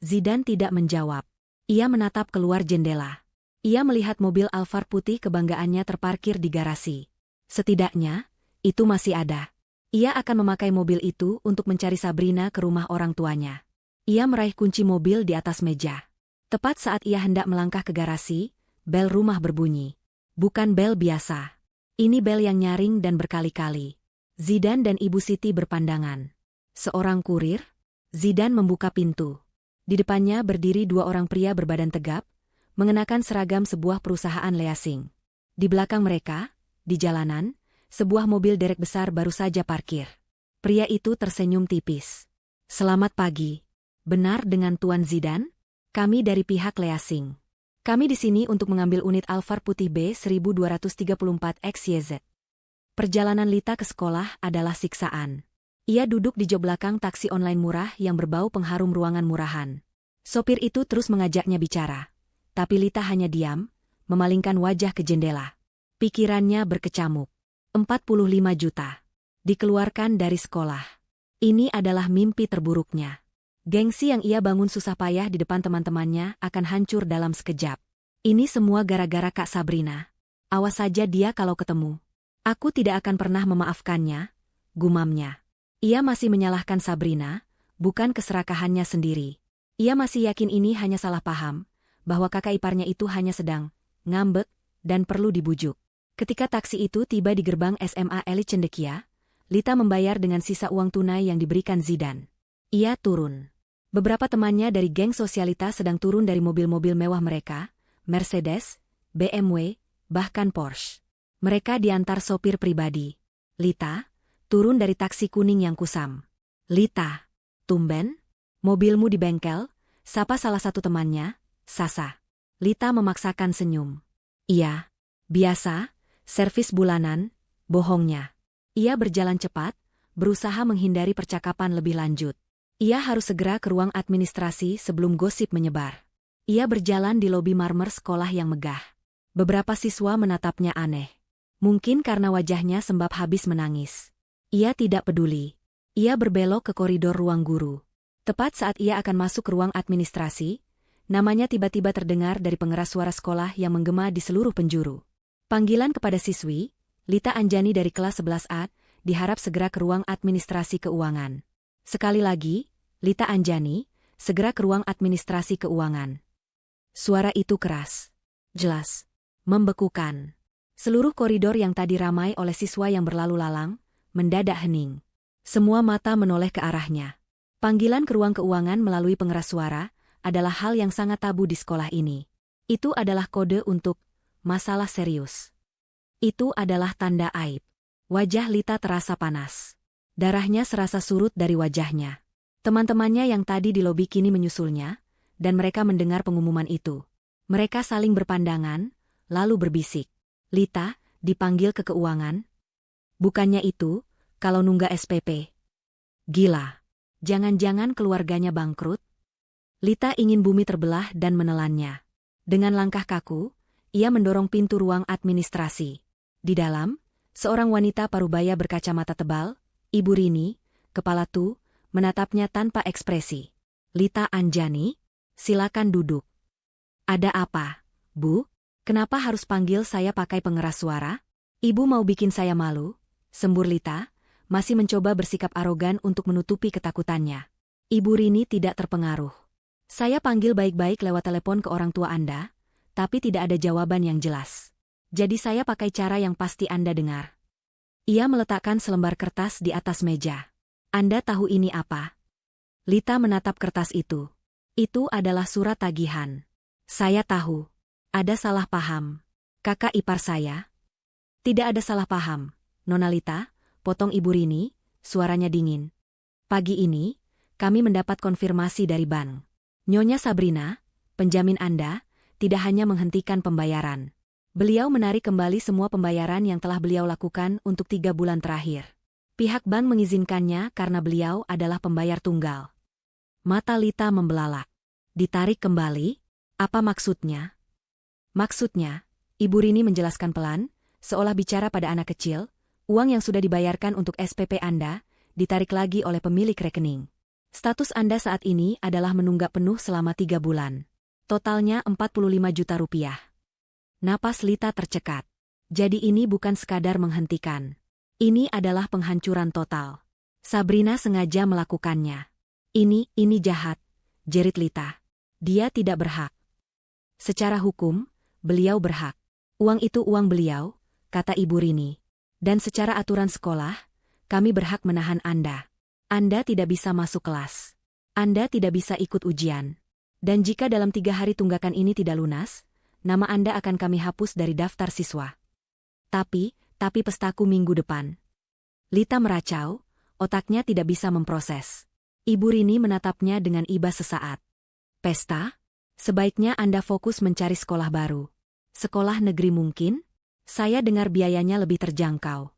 Zidan tidak menjawab. Ia menatap keluar jendela. Ia melihat mobil Alphard putih kebanggaannya terparkir di garasi. Setidaknya, itu masih ada. Ia akan memakai mobil itu untuk mencari Sabrina ke rumah orang tuanya. Ia meraih kunci mobil di atas meja. Tepat saat ia hendak melangkah ke garasi, bel rumah berbunyi. Bukan bel biasa. Ini bel yang nyaring dan berkali-kali. Zidan dan Ibu Siti berpandangan. Seorang kurir? Zidan membuka pintu. Di depannya berdiri 2 orang pria berbadan tegap, mengenakan seragam sebuah perusahaan leasing. Di belakang mereka, di jalanan, sebuah mobil derek besar baru saja parkir. Pria itu tersenyum tipis. Selamat pagi. Benar dengan Tuan Zidan? Kami dari pihak leasing. Kami di sini untuk mengambil unit Alphard putih B1234 XYZ. Perjalanan Lita ke sekolah adalah siksaan. Ia duduk di jok belakang taksi online murah yang berbau pengharum ruangan murahan. Sopir itu terus mengajaknya bicara. Tapi Lita hanya diam, memalingkan wajah ke jendela. Pikirannya berkecamuk. 45 juta. Dikeluarkan dari sekolah. Ini adalah mimpi terburuknya. Gengsi yang ia bangun susah payah di depan teman-temannya akan hancur dalam sekejap. Ini semua gara-gara Kak Sabrina. Awas saja dia kalau ketemu. Aku tidak akan pernah memaafkannya, gumamnya. Ia masih menyalahkan Sabrina, bukan keserakahannya sendiri. Ia masih yakin ini hanya salah paham, bahwa kakak iparnya itu hanya sedang ngambek dan perlu dibujuk. Ketika taksi itu tiba di gerbang SMA Elit Cendekia, Lita membayar dengan sisa uang tunai yang diberikan Zidan. Ia turun. Beberapa temannya dari geng sosialitas sedang turun dari mobil-mobil mewah mereka, Mercedes, BMW, bahkan Porsche. Mereka diantar sopir pribadi. Lita, turun dari taksi kuning yang kusam. Lita, tumben? Mobilmu di bengkel? Sapa salah satu temannya, Sasa. Lita memaksakan senyum. Iya, biasa, servis bulanan, bohongnya. Ia berjalan cepat, berusaha menghindari percakapan lebih lanjut. Ia harus segera ke ruang administrasi sebelum gosip menyebar. Ia berjalan di lobi marmer sekolah yang megah. Beberapa siswa menatapnya aneh. Mungkin karena wajahnya sembab habis menangis. Ia tidak peduli. Ia berbelok ke koridor ruang guru. Tepat saat ia akan masuk ke ruang administrasi, namanya tiba-tiba terdengar dari pengeras suara sekolah yang menggema di seluruh penjuru. Panggilan kepada siswi, Lita Anjani dari kelas 11A, diharap segera ke ruang administrasi keuangan. Sekali lagi, Lita Anjani, segera ke ruang administrasi keuangan. Suara itu keras, jelas, membekukan. Seluruh koridor yang tadi ramai oleh siswa yang berlalu lalang, mendadak hening. Semua mata menoleh ke arahnya. Panggilan ke ruang keuangan melalui pengeras suara adalah hal yang sangat tabu di sekolah ini. Itu adalah kode untuk masalah serius. Itu adalah tanda aib. Wajah Lita terasa panas. Darahnya serasa surut dari wajahnya. Teman-temannya yang tadi di lobi kini menyusulnya, dan mereka mendengar pengumuman itu. Mereka saling berpandangan, lalu berbisik. Lita, dipanggil ke keuangan? Bukannya itu, kalau nunggak SPP. Gila. Jangan-jangan keluarganya bangkrut? Lita ingin bumi terbelah dan menelannya. Dengan langkah kaku, ia mendorong pintu ruang administrasi. Di dalam, seorang wanita parubaya berkacamata tebal, Ibu Rini, kepala tu, menatapnya tanpa ekspresi. Lita Anjani? Silakan duduk. Ada apa, Bu? Kenapa harus panggil saya pakai pengeras suara? Ibu mau bikin saya malu? Sembur Lita, masih mencoba bersikap arogan untuk menutupi ketakutannya. Ibu Rini tidak terpengaruh. Saya panggil baik-baik lewat telepon ke orang tua Anda, tapi tidak ada jawaban yang jelas. Jadi saya pakai cara yang pasti Anda dengar. Ia meletakkan selembar kertas di atas meja. Anda tahu ini apa? Lita menatap kertas itu. Itu adalah surat tagihan. Saya tahu. Ada salah paham. Kakak ipar saya? Tidak ada salah paham, Nona Lita, potong Ibu Rini, suaranya dingin. Pagi ini, kami mendapat konfirmasi dari bank. Nyonya Sabrina, penjamin Anda, tidak hanya menghentikan pembayaran. Beliau menarik kembali semua pembayaran yang telah beliau lakukan untuk 3 bulan terakhir. Pihak bank mengizinkannya karena beliau adalah pembayar tunggal. Mata Lita membelalak. Ditarik kembali? Apa maksudnya? Maksudnya, Ibu Rini menjelaskan pelan, seolah bicara pada anak kecil, uang yang sudah dibayarkan untuk SPP Anda, ditarik lagi oleh pemilik rekening. Status Anda saat ini adalah menunggak penuh selama 3 bulan. Totalnya 45 juta rupiah. Napas Lita tercekat. Jadi ini bukan sekadar menghentikan. Ini adalah penghancuran total. Sabrina sengaja melakukannya. Ini jahat, jerit Lita. Dia tidak berhak. Secara hukum, beliau berhak. Uang itu uang beliau, kata Ibu Rini. Dan secara aturan sekolah, kami berhak menahan Anda. Anda tidak bisa masuk kelas. Anda tidak bisa ikut ujian. Dan jika dalam 3 hari tunggakan ini tidak lunas, nama Anda akan kami hapus dari daftar siswa. Tapi pestaku minggu depan. Lita meracau, otaknya tidak bisa memproses. Ibu Rini menatapnya dengan iba sesaat. Pesta? Sebaiknya Anda fokus mencari sekolah baru. Sekolah negeri mungkin? Saya dengar biayanya lebih terjangkau.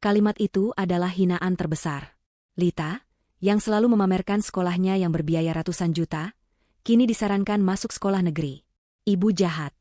Kalimat itu adalah hinaan terbesar. Lita, yang selalu memamerkan sekolahnya yang berbiaya ratusan juta, kini disarankan masuk sekolah negeri. Ibu jahat.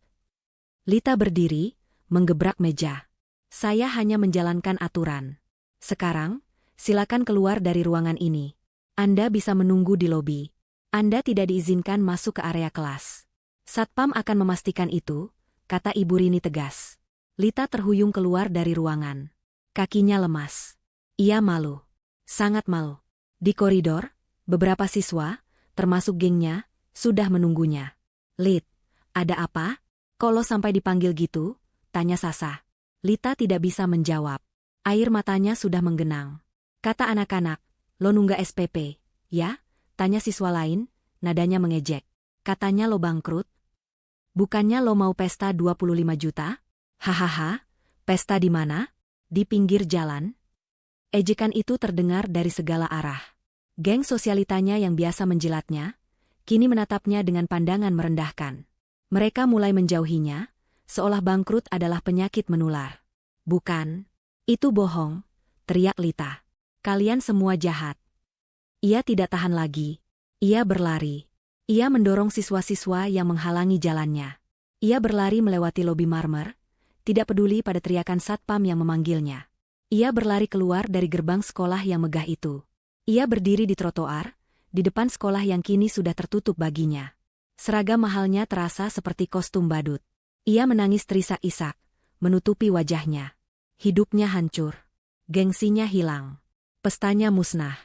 Lita berdiri, menggebrak meja. Saya hanya menjalankan aturan. Sekarang, silakan keluar dari ruangan ini. Anda bisa menunggu di lobi. Anda tidak diizinkan masuk ke area kelas. Satpam akan memastikan itu, kata Ibu Rini tegas. Lita terhuyung keluar dari ruangan. Kakinya lemas. Ia malu. Sangat malu. Di koridor, beberapa siswa, termasuk gengnya, sudah menunggunya. Lit, ada apa? Kalau sampai dipanggil gitu, tanya Sasa. Lita tidak bisa menjawab. Air matanya sudah menggenang. Kata anak-anak, lo nunggak SPP, ya? Tanya siswa lain, nadanya mengejek. Katanya lo bangkrut? Bukannya lo mau pesta 25 juta? Hahaha, pesta di mana? Di pinggir jalan? Ejekan itu terdengar dari segala arah. Geng sosialitanya yang biasa menjilatnya, kini menatapnya dengan pandangan merendahkan. Mereka mulai menjauhinya, seolah bangkrut adalah penyakit menular. Bukan. Itu bohong, teriak Lita. Kalian semua jahat. Ia tidak tahan lagi. Ia berlari. Ia mendorong siswa-siswa yang menghalangi jalannya. Ia berlari melewati lobi marmer, tidak peduli pada teriakan satpam yang memanggilnya. Ia berlari keluar dari gerbang sekolah yang megah itu. Ia berdiri di trotoar, di depan sekolah yang kini sudah tertutup baginya. Seragam mahalnya terasa seperti kostum badut. Ia menangis terisak-isak, menutupi wajahnya. Hidupnya hancur. Gengsinya hilang. Pestanya musnah.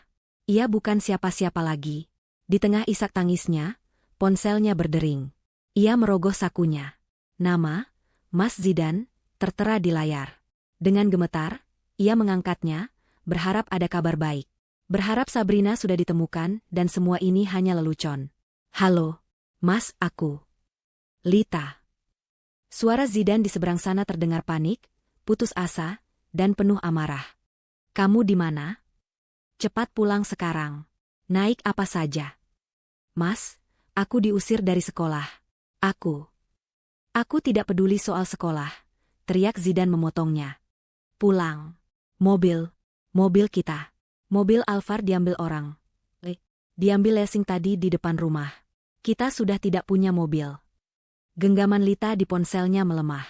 Ia bukan siapa-siapa lagi. Di tengah isak tangisnya, ponselnya berdering. Ia merogoh sakunya. Nama, Mas Zidan, tertera di layar. Dengan gemetar, ia mengangkatnya, berharap ada kabar baik. Berharap Sabrina sudah ditemukan dan semua ini hanya lelucon. Halo, Mas, aku. Lita. Suara Zidan di seberang sana terdengar panik, putus asa, dan penuh amarah. Kamu di mana? Cepat pulang sekarang. Naik apa saja. Mas, aku diusir dari sekolah. Aku tidak peduli soal sekolah, teriak Zidan memotongnya. Pulang. Mobil kita. Mobil Alphard diambil orang. Diambil Lessing tadi di depan rumah. Kita sudah tidak punya mobil. Genggaman Lita di ponselnya melemah.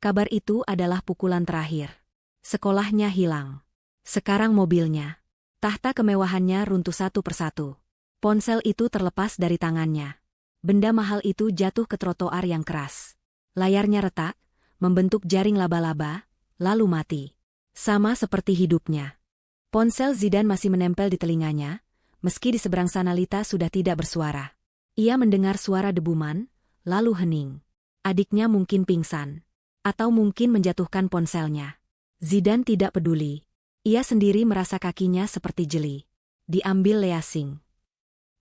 Kabar itu adalah pukulan terakhir. Sekolahnya hilang. Sekarang mobilnya. Tahta kemewahannya runtuh satu persatu. Ponsel itu terlepas dari tangannya. Benda mahal itu jatuh ke trotoar yang keras. Layarnya retak, membentuk jaring laba-laba, lalu mati. Sama seperti hidupnya. Ponsel Zidan masih menempel di telinganya, meski di seberang sana Lita sudah tidak bersuara. Ia mendengar suara debuman, lalu hening. Adiknya mungkin pingsan. Atau mungkin menjatuhkan ponselnya. Zidan tidak peduli. Ia sendiri merasa kakinya seperti jeli. Diambil Lessing.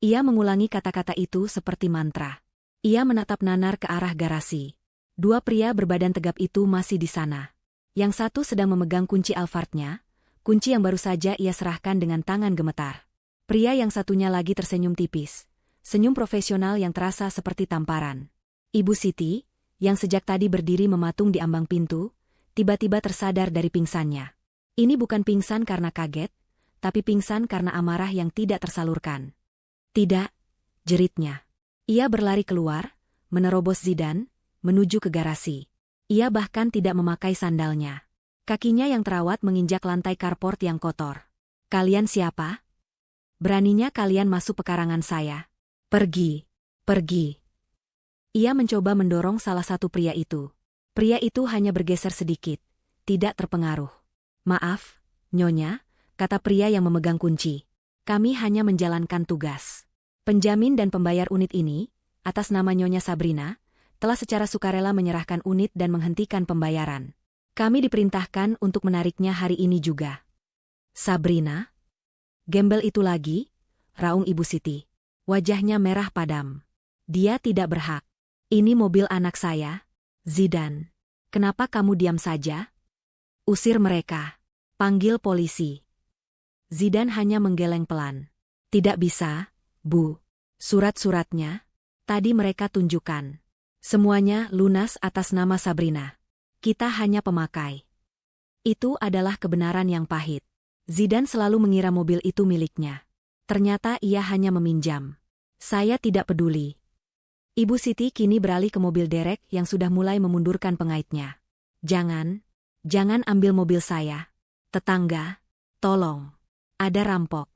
Ia mengulangi kata-kata itu seperti mantra. Ia menatap nanar ke arah garasi. Dua pria berbadan tegap itu masih di sana. Yang satu sedang memegang kunci Alphardnya, kunci yang baru saja ia serahkan dengan tangan gemetar. Pria yang satunya lagi tersenyum tipis. Senyum profesional yang terasa seperti tamparan. Ibu Siti, yang sejak tadi berdiri mematung di ambang pintu, tiba-tiba tersadar dari pingsannya. Ini bukan pingsan karena kaget, tapi pingsan karena amarah yang tidak tersalurkan. Tidak, jeritnya. Ia berlari keluar, menerobos Zidan, menuju ke garasi. Ia bahkan tidak memakai sandalnya. Kakinya yang terawat menginjak lantai carport yang kotor. Kalian siapa? Beraninya kalian masuk pekarangan saya. Pergi. Ia mencoba mendorong salah satu pria itu. Pria itu hanya bergeser sedikit, tidak terpengaruh. Maaf, Nyonya, kata pria yang memegang kunci. Kami hanya menjalankan tugas. Penjamin dan pembayar unit ini, atas nama Nyonya Sabrina, telah secara sukarela menyerahkan unit dan menghentikan pembayaran. Kami diperintahkan untuk menariknya hari ini juga. Sabrina? Gembel itu lagi? Raung Ibu Siti. Wajahnya merah padam. Dia tidak berhak. Ini mobil anak saya. Zidan. Kenapa kamu diam saja? Usir mereka. Panggil polisi. Zidan hanya menggeleng pelan. Tidak bisa, Bu. Surat-suratnya, tadi mereka tunjukkan. Semuanya lunas atas nama Sabrina. Kita hanya pemakai. Itu adalah kebenaran yang pahit. Zidan selalu mengira mobil itu miliknya. Ternyata ia hanya meminjam. Saya tidak peduli. Ibu Siti kini beralih ke mobil derek yang sudah mulai memundurkan pengaitnya. Jangan ambil mobil saya. Tetangga, tolong. Ada rampok.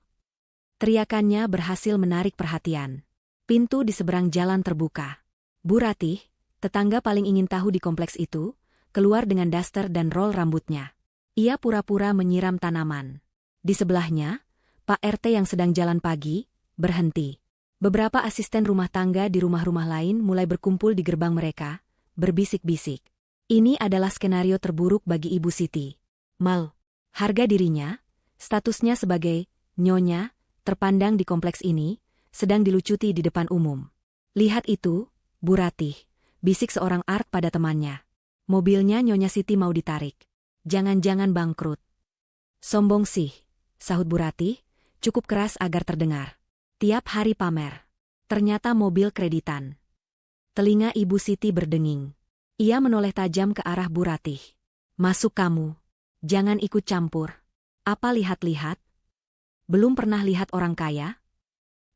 Teriakannya berhasil menarik perhatian. Pintu di seberang jalan terbuka. Bu Ratih, tetangga paling ingin tahu di kompleks itu, keluar dengan daster dan roll rambutnya. Ia pura-pura menyiram tanaman. Di sebelahnya, Pak RT yang sedang jalan pagi, berhenti. Beberapa asisten rumah tangga di rumah-rumah lain mulai berkumpul di gerbang mereka, berbisik-bisik. Ini adalah skenario terburuk bagi Ibu Siti. Harga dirinya, statusnya sebagai Nyonya, terpandang di kompleks ini, sedang dilucuti di depan umum. Lihat itu, Bu Ratih, bisik seorang art pada temannya. Mobilnya Nyonya Siti mau ditarik. Jangan-jangan bangkrut. Sombong sih, sahut Bu Ratih, cukup keras agar terdengar. Tiap hari pamer. Ternyata mobil kreditan. Telinga Ibu Siti berdenging. Ia menoleh tajam ke arah Bu Ratih. Masuk kamu. Jangan ikut campur. Apa lihat-lihat? Belum pernah lihat orang kaya?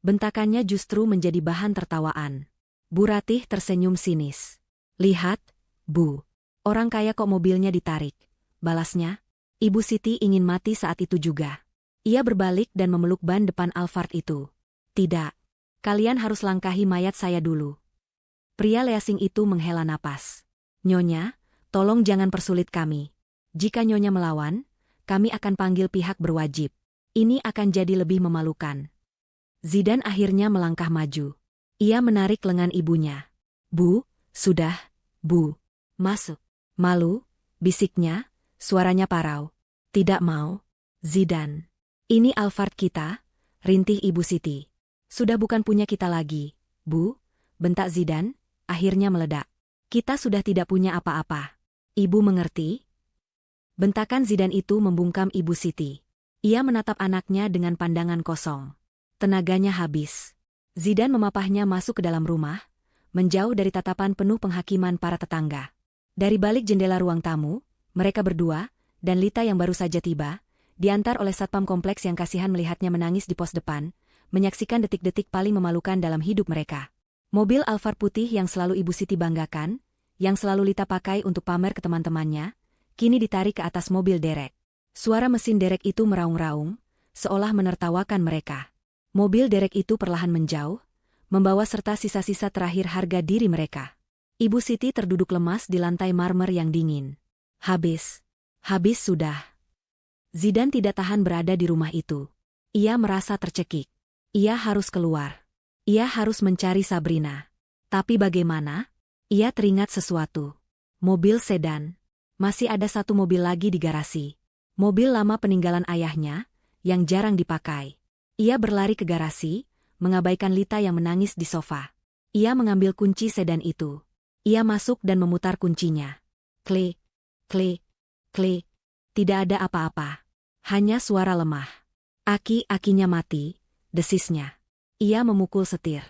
Bentakannya justru menjadi bahan tertawaan. Bu Ratih tersenyum sinis. Lihat, Bu. Orang kaya kok mobilnya ditarik. Balasnya, Ibu Siti ingin mati saat itu juga. Ia berbalik dan memeluk ban depan Alphard itu. Tidak. Kalian harus langkahi mayat saya dulu. Pria Lessing itu menghela napas. Nyonya, tolong jangan persulit kami. Jika Nyonya melawan, kami akan panggil pihak berwajib. Ini akan jadi lebih memalukan. Zidane akhirnya melangkah maju. Ia menarik lengan ibunya. Bu, sudah, Bu. Masuk. Malu, bisiknya, suaranya parau. Tidak mau. Zidane. Ini Alphard kita, rintih Ibu Siti. Sudah bukan punya kita lagi, Bu, bentak Zidane, akhirnya meledak. Kita sudah tidak punya apa-apa. Ibu mengerti? Bentakan Zidane itu membungkam Ibu Siti. Ia menatap anaknya dengan pandangan kosong. Tenaganya habis. Zidane memapahnya masuk ke dalam rumah, menjauh dari tatapan penuh penghakiman para tetangga. Dari balik jendela ruang tamu, mereka berdua, dan Lita yang baru saja tiba, diantar oleh satpam kompleks yang kasihan melihatnya menangis di pos depan, menyaksikan detik-detik paling memalukan dalam hidup mereka. Mobil Alphard putih yang selalu Ibu Siti banggakan, yang selalu Lita pakai untuk pamer ke teman-temannya, kini ditarik ke atas mobil derek. Suara mesin derek itu meraung-raung, seolah menertawakan mereka. Mobil derek itu perlahan menjauh, membawa serta sisa-sisa terakhir harga diri mereka. Ibu Siti terduduk lemas di lantai marmer yang dingin. Habis sudah. Zidane tidak tahan berada di rumah itu. Ia merasa tercekik. Ia harus keluar. Ia harus mencari Sabrina. Tapi bagaimana? Ia teringat sesuatu. Mobil sedan. Masih ada satu mobil lagi di garasi. Mobil lama peninggalan ayahnya, yang jarang dipakai. Ia berlari ke garasi, mengabaikan Lita yang menangis di sofa. Ia mengambil kunci sedan itu. Ia masuk dan memutar kuncinya. Klik, klik, klik. Tidak ada apa-apa. Hanya suara lemah. Aki-akinya mati, desisnya. Ia memukul setir.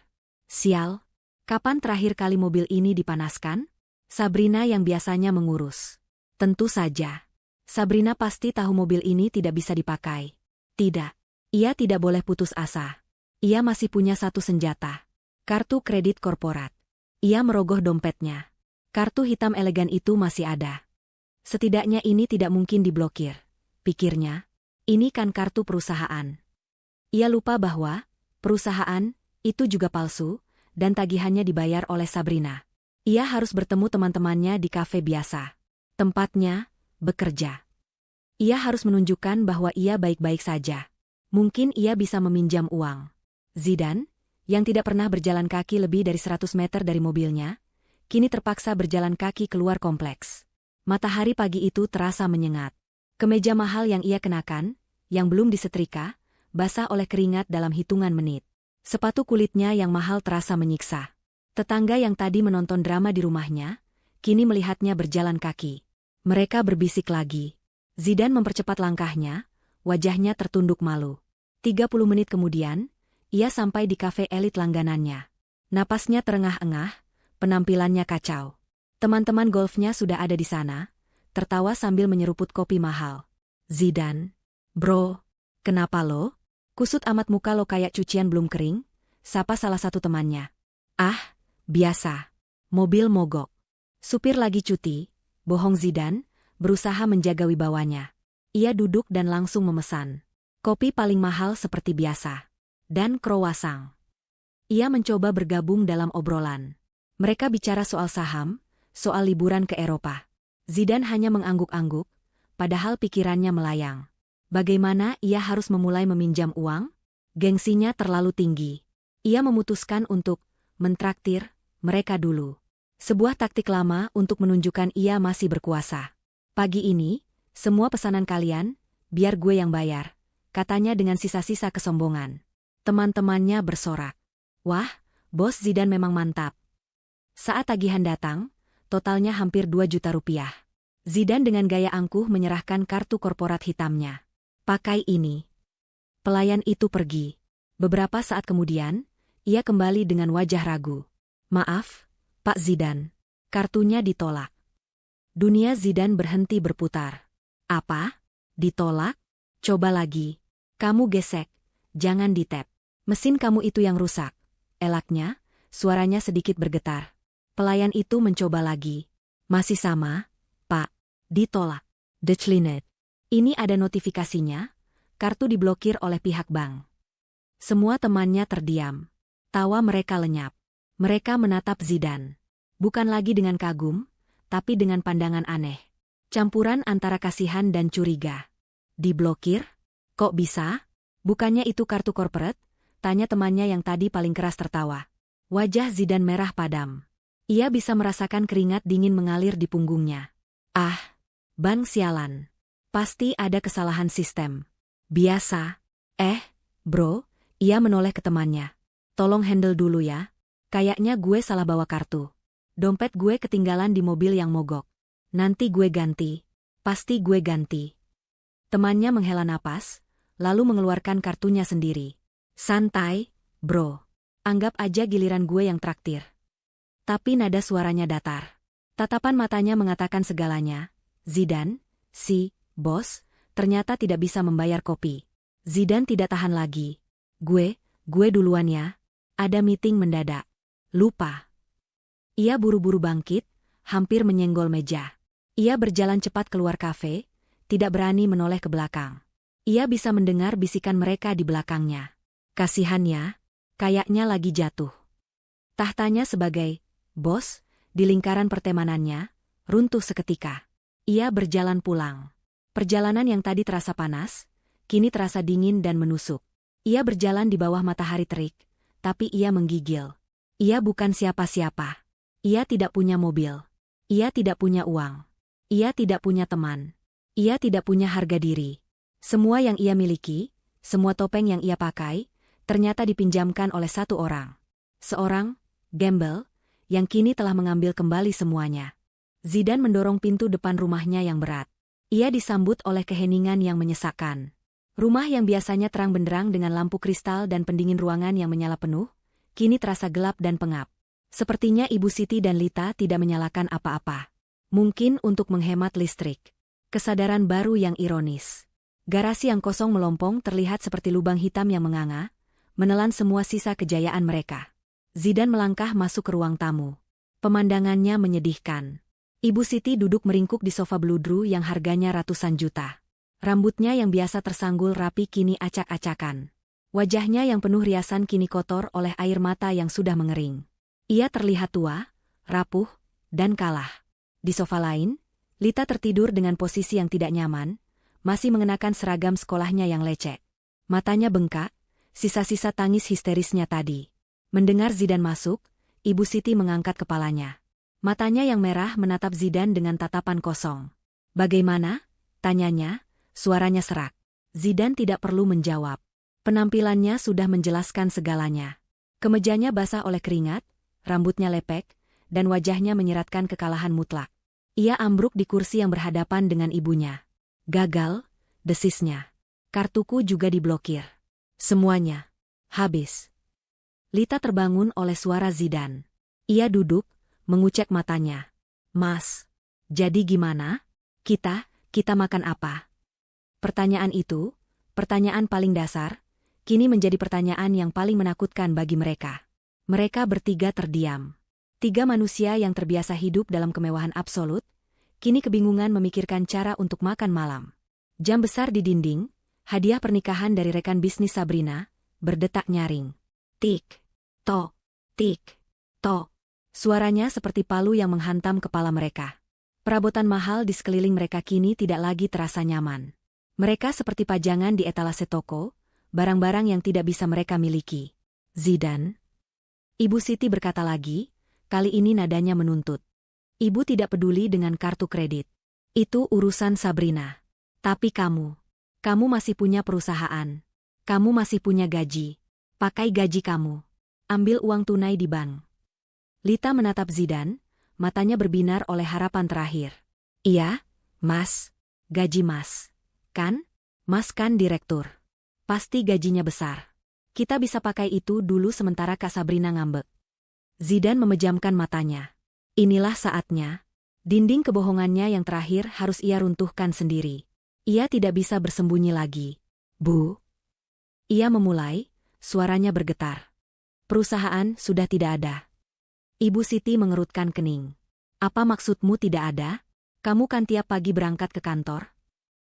Sial, kapan terakhir kali mobil ini dipanaskan? Sabrina yang biasanya mengurus. Tentu saja. Sabrina pasti tahu mobil ini tidak bisa dipakai. Tidak. Ia tidak boleh putus asa. Ia masih punya satu senjata. Kartu kredit korporat. Ia merogoh dompetnya. Kartu hitam elegan itu masih ada. Setidaknya ini tidak mungkin diblokir. Pikirnya, ini kan kartu perusahaan. Ia lupa bahwa perusahaan itu juga palsu, dan tagihannya dibayar oleh Sabrina. Ia harus bertemu teman-temannya di kafe biasa. Tempatnya, bekerja. Ia harus menunjukkan bahwa ia baik-baik saja. Mungkin ia bisa meminjam uang. Zidane, yang tidak pernah berjalan kaki lebih dari 100 meter dari mobilnya, kini terpaksa berjalan kaki keluar kompleks. Matahari pagi itu terasa menyengat. Kemeja mahal yang ia kenakan, yang belum disetrika, basah oleh keringat dalam hitungan menit. Sepatu kulitnya yang mahal terasa menyiksa. Tetangga yang tadi menonton drama di rumahnya, kini melihatnya berjalan kaki. Mereka berbisik lagi. Zidane mempercepat langkahnya, wajahnya tertunduk malu. 30 menit kemudian, ia sampai di kafe elit langganannya. Napasnya terengah-engah, penampilannya kacau. Teman-teman golfnya sudah ada di sana, tertawa sambil menyeruput kopi mahal. Zidane, bro, kenapa lo? Kusut amat muka lo kayak cucian belum kering, sapa salah satu temannya. Ah, biasa. Mobil mogok. Supir lagi cuti. Bohong Zidane, berusaha menjaga wibawanya. Ia duduk dan langsung memesan. Kopi paling mahal seperti biasa. Dan croissant. Ia mencoba bergabung dalam obrolan. Mereka bicara soal saham, soal liburan ke Eropa. Zidane hanya mengangguk-angguk, padahal pikirannya melayang. Bagaimana ia harus memulai meminjam uang? Gengsinya terlalu tinggi. Ia memutuskan untuk mentraktir mereka dulu. Sebuah taktik lama untuk menunjukkan ia masih berkuasa. Pagi ini, semua pesanan kalian, biar gue yang bayar, katanya dengan sisa-sisa kesombongan. Teman-temannya bersorak. Wah, bos Zidane memang mantap. Saat tagihan datang, totalnya hampir 2 juta rupiah. Zidane dengan gaya angkuh menyerahkan kartu korporat hitamnya. Pakai ini. Pelayan itu pergi. Beberapa saat kemudian, ia kembali dengan wajah ragu. Maaf, Pak Zidane. Kartunya ditolak. Dunia Zidane berhenti berputar. Apa? Ditolak? Coba lagi. Kamu gesek. Jangan ditap. Mesin kamu itu yang rusak. Elaknya, suaranya sedikit bergetar. Pelayan itu mencoba lagi. Masih sama, Pak. Ditolak. Declined. Ini ada notifikasinya. Kartu diblokir oleh pihak bank. Semua temannya terdiam. Tawa mereka lenyap. Mereka menatap Zidane. Bukan lagi dengan kagum, tapi dengan pandangan aneh. Campuran antara kasihan dan curiga. Diblokir? Kok bisa? Bukannya itu kartu corporate? Tanya temannya yang tadi paling keras tertawa. Wajah Zidan merah padam. Ia bisa merasakan keringat dingin mengalir di punggungnya. Ah, bang sialan. Pasti ada kesalahan sistem. Biasa. Bro, ia menoleh ke temannya. Tolong handle dulu ya. Kayaknya gue salah bawa kartu. Dompet gue ketinggalan di mobil yang mogok. Nanti gue ganti. Pasti gue ganti. Temannya menghela napas, lalu mengeluarkan kartunya sendiri. Santai, bro. Anggap aja giliran gue yang traktir. Tapi nada suaranya datar. Tatapan matanya mengatakan segalanya. Zidan, bos, ternyata tidak bisa membayar kopi. Zidan tidak tahan lagi. Gue duluan ya. Ada meeting mendadak. Lupa. Ia buru-buru bangkit, hampir menyenggol meja. Ia berjalan cepat keluar kafe, tidak berani menoleh ke belakang. Ia bisa mendengar bisikan mereka di belakangnya. Kasihannya, kayaknya lagi jatuh. Tahtanya sebagai bos, di lingkaran pertemanannya, runtuh seketika. Ia berjalan pulang. Perjalanan yang tadi terasa panas, kini terasa dingin dan menusuk. Ia berjalan di bawah matahari terik, tapi ia menggigil. Ia bukan siapa-siapa. Ia tidak punya mobil. Ia tidak punya uang. Ia tidak punya teman. Ia tidak punya harga diri. Semua yang ia miliki, semua topeng yang ia pakai, ternyata dipinjamkan oleh satu orang. Seorang gembel, yang kini telah mengambil kembali semuanya. Zidan mendorong pintu depan rumahnya yang berat. Ia disambut oleh keheningan yang menyesakkan. Rumah yang biasanya terang benderang dengan lampu kristal dan pendingin ruangan yang menyala penuh, kini terasa gelap dan pengap. Sepertinya Ibu Siti dan Lita tidak menyalakan apa-apa. Mungkin untuk menghemat listrik. Kesadaran baru yang ironis. Garasi yang kosong melompong terlihat seperti lubang hitam yang menganga, menelan semua sisa kejayaan mereka. Zidan melangkah masuk ke ruang tamu. Pemandangannya menyedihkan. Ibu Siti duduk meringkuk di sofa beludru yang harganya ratusan juta. Rambutnya yang biasa tersanggul rapi kini acak-acakan. Wajahnya yang penuh riasan kini kotor oleh air mata yang sudah mengering. Ia terlihat tua, rapuh, dan kalah. Di sofa lain, Lita tertidur dengan posisi yang tidak nyaman, masih mengenakan seragam sekolahnya yang lecek. Matanya bengkak, sisa-sisa tangis histerisnya tadi. Mendengar Zidan masuk, Ibu Siti mengangkat kepalanya. Matanya yang merah menatap Zidan dengan tatapan kosong. Bagaimana? Tanyanya, suaranya serak. Zidan tidak perlu menjawab. Penampilannya sudah menjelaskan segalanya. Kemejanya basah oleh keringat, rambutnya lepek, dan wajahnya menyeratkan kekalahan mutlak. Ia ambruk di kursi yang berhadapan dengan ibunya. Gagal, desisnya. Kartuku juga diblokir. Semuanya. Habis. Lita terbangun oleh suara Zidan. Ia duduk, mengucek matanya. Mas, jadi gimana? Kita makan apa? Pertanyaan itu, pertanyaan paling dasar, kini menjadi pertanyaan yang paling menakutkan bagi mereka. Mereka bertiga terdiam. Tiga manusia yang terbiasa hidup dalam kemewahan absolut, kini kebingungan memikirkan cara untuk makan malam. Jam besar di dinding, hadiah pernikahan dari rekan bisnis Sabrina, berdetak nyaring. Tik, tok, tik, tok. Suaranya seperti palu yang menghantam kepala mereka. Perabotan mahal di sekeliling mereka kini tidak lagi terasa nyaman. Mereka seperti pajangan di etalase toko, barang-barang yang tidak bisa mereka miliki. Zidan. Ibu Siti berkata lagi, kali ini nadanya menuntut. Ibu tidak peduli dengan kartu kredit. Itu urusan Sabrina. Tapi kamu masih punya perusahaan. Kamu masih punya gaji. Pakai gaji kamu. Ambil uang tunai di bank. Lita menatap Zidan, matanya berbinar oleh harapan terakhir. Iya, Mas. Gaji Mas. Kan? Mas kan direktur. Pasti gajinya besar. Kita bisa pakai itu dulu sementara Kak Sabrina ngambek. Zidan memejamkan matanya. Inilah saatnya. Dinding kebohongannya yang terakhir harus ia runtuhkan sendiri. Ia tidak bisa bersembunyi lagi. Bu. Ia memulai, suaranya bergetar. Perusahaan sudah tidak ada. Ibu Siti mengerutkan kening. Apa maksudmu tidak ada? Kamu kan tiap pagi berangkat ke kantor?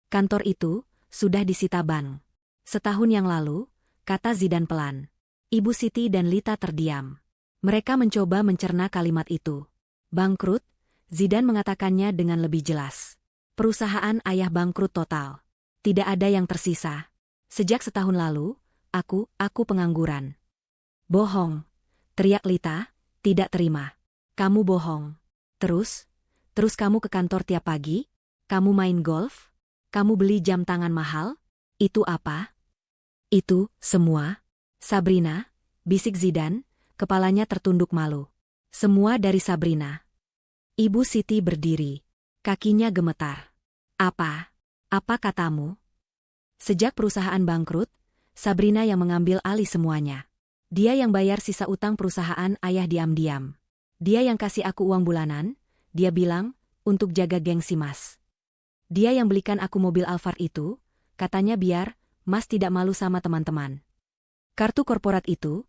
Kantor itu sudah disita bank. Setahun yang lalu, kata Zidan pelan. Ibu Siti dan Lita terdiam. Mereka mencoba mencerna kalimat itu. Bangkrut, Zidan mengatakannya dengan lebih jelas. Perusahaan ayah bangkrut total. Tidak ada yang tersisa. Sejak setahun lalu, aku pengangguran. Bohong, teriak Lita, tidak terima. Kamu bohong. Terus kamu ke kantor tiap pagi? Kamu main golf? Kamu beli jam tangan mahal? Itu apa? Itu, semua. Sabrina, bisik Zidan, kepalanya tertunduk malu. Semua dari Sabrina. Ibu Siti berdiri. Kakinya gemetar. Apa? Apa katamu? Sejak perusahaan bangkrut, Sabrina yang mengambil alih semuanya. Dia yang bayar sisa utang perusahaan ayah diam-diam. Dia yang kasih aku uang bulanan, dia bilang, untuk jaga gengsi Mas. Dia yang belikan aku mobil Alphard itu, katanya biar Mas tidak malu sama teman-teman. Kartu korporat itu,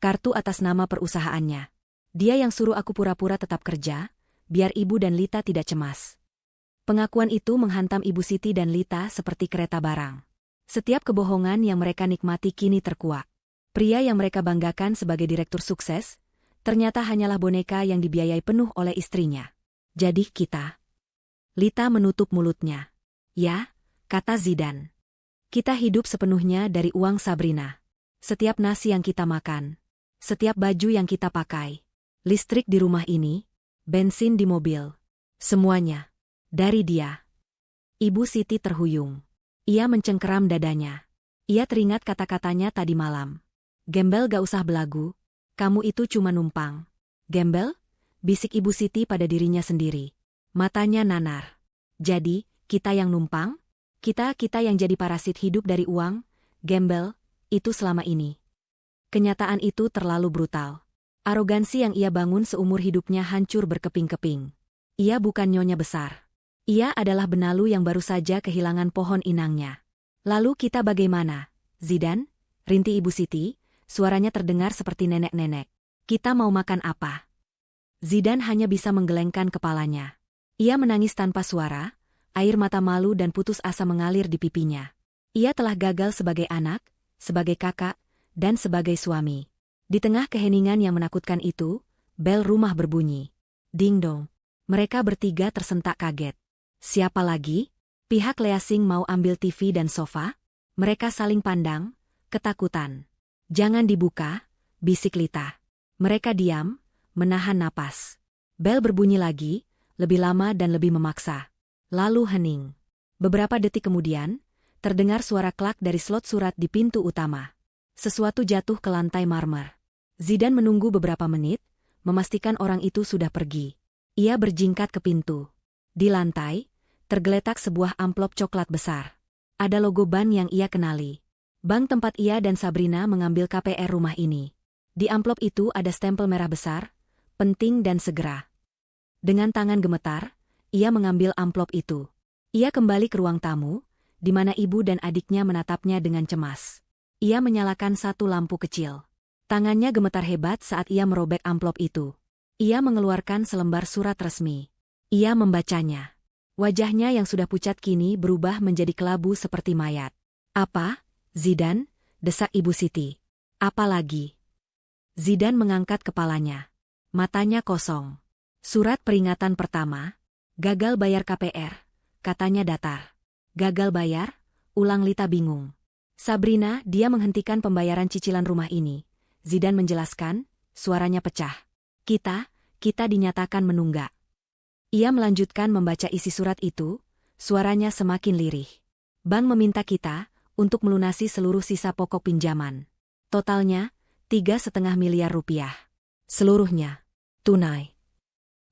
kartu atas nama perusahaannya. Dia yang suruh aku pura-pura tetap kerja, biar ibu dan Lita tidak cemas. Pengakuan itu menghantam Ibu Siti dan Lita seperti kereta barang. Setiap kebohongan yang mereka nikmati kini terkuak. Pria yang mereka banggakan sebagai direktur sukses, ternyata hanyalah boneka yang dibiayai penuh oleh istrinya. Jadi kita. Lita menutup mulutnya. Ya, kata Zidan. Kita hidup sepenuhnya dari uang Sabrina. Setiap nasi yang kita makan, setiap baju yang kita pakai, listrik di rumah ini, bensin di mobil, semuanya. Dari dia. Ibu Siti terhuyung. Ia mencengkeram dadanya. Ia teringat kata-katanya tadi malam. Gembel gak usah belagu, kamu itu cuma numpang. Gembel? Bisik Ibu Siti pada dirinya sendiri. Matanya nanar. Jadi, kita yang numpang? Kita yang jadi parasit hidup dari uang? Gembel, itu selama ini. Kenyataan itu terlalu brutal. Arogansi yang ia bangun seumur hidupnya hancur berkeping-keping. Ia bukan nyonya besar. Ia adalah benalu yang baru saja kehilangan pohon inangnya. Lalu kita bagaimana? Zidan? Rinti Ibu Siti, suaranya terdengar seperti nenek-nenek. Kita mau makan apa? Zidan hanya bisa menggelengkan kepalanya. Ia menangis tanpa suara, air mata malu dan putus asa mengalir di pipinya. Ia telah gagal sebagai anak, sebagai kakak, dan sebagai suami. Di tengah keheningan yang menakutkan itu, bel rumah berbunyi. Ding dong. Mereka bertiga tersentak kaget. Siapa lagi? Pihak Leasing mau ambil TV dan sofa? Mereka saling pandang, ketakutan. Jangan dibuka, bisik Lita. Mereka diam, menahan napas. Bel berbunyi lagi, lebih lama dan lebih memaksa. Lalu hening. Beberapa detik kemudian, terdengar suara klak dari slot surat di pintu utama. Sesuatu jatuh ke lantai marmer. Zidan menunggu beberapa menit, memastikan orang itu sudah pergi. Ia berjingkat ke pintu. Di lantai, tergeletak sebuah amplop coklat besar. Ada logo bank yang ia kenali. Bank tempat ia dan Sabrina mengambil KPR rumah ini. Di amplop itu ada stempel merah besar, penting dan segera. Dengan tangan gemetar, ia mengambil amplop itu. Ia kembali ke ruang tamu, di mana ibu dan adiknya menatapnya dengan cemas. Ia menyalakan satu lampu kecil. Tangannya gemetar hebat saat ia merobek amplop itu. Ia mengeluarkan selembar surat resmi. Ia membacanya. Wajahnya yang sudah pucat kini berubah menjadi kelabu seperti mayat. Apa? Zidan? Desak Ibu Siti. Apa lagi? Zidan mengangkat kepalanya. Matanya kosong. Surat peringatan pertama. Gagal bayar KPR. Katanya datar. Gagal bayar? Ulang Lita bingung. Sabrina, dia menghentikan pembayaran cicilan rumah ini. Zidan menjelaskan, suaranya pecah. Kita dinyatakan menunggak. Ia melanjutkan membaca isi surat itu, suaranya semakin lirih. Bank meminta kita untuk melunasi seluruh sisa pokok pinjaman. Totalnya, 3,5 miliar rupiah. Seluruhnya. Tunai.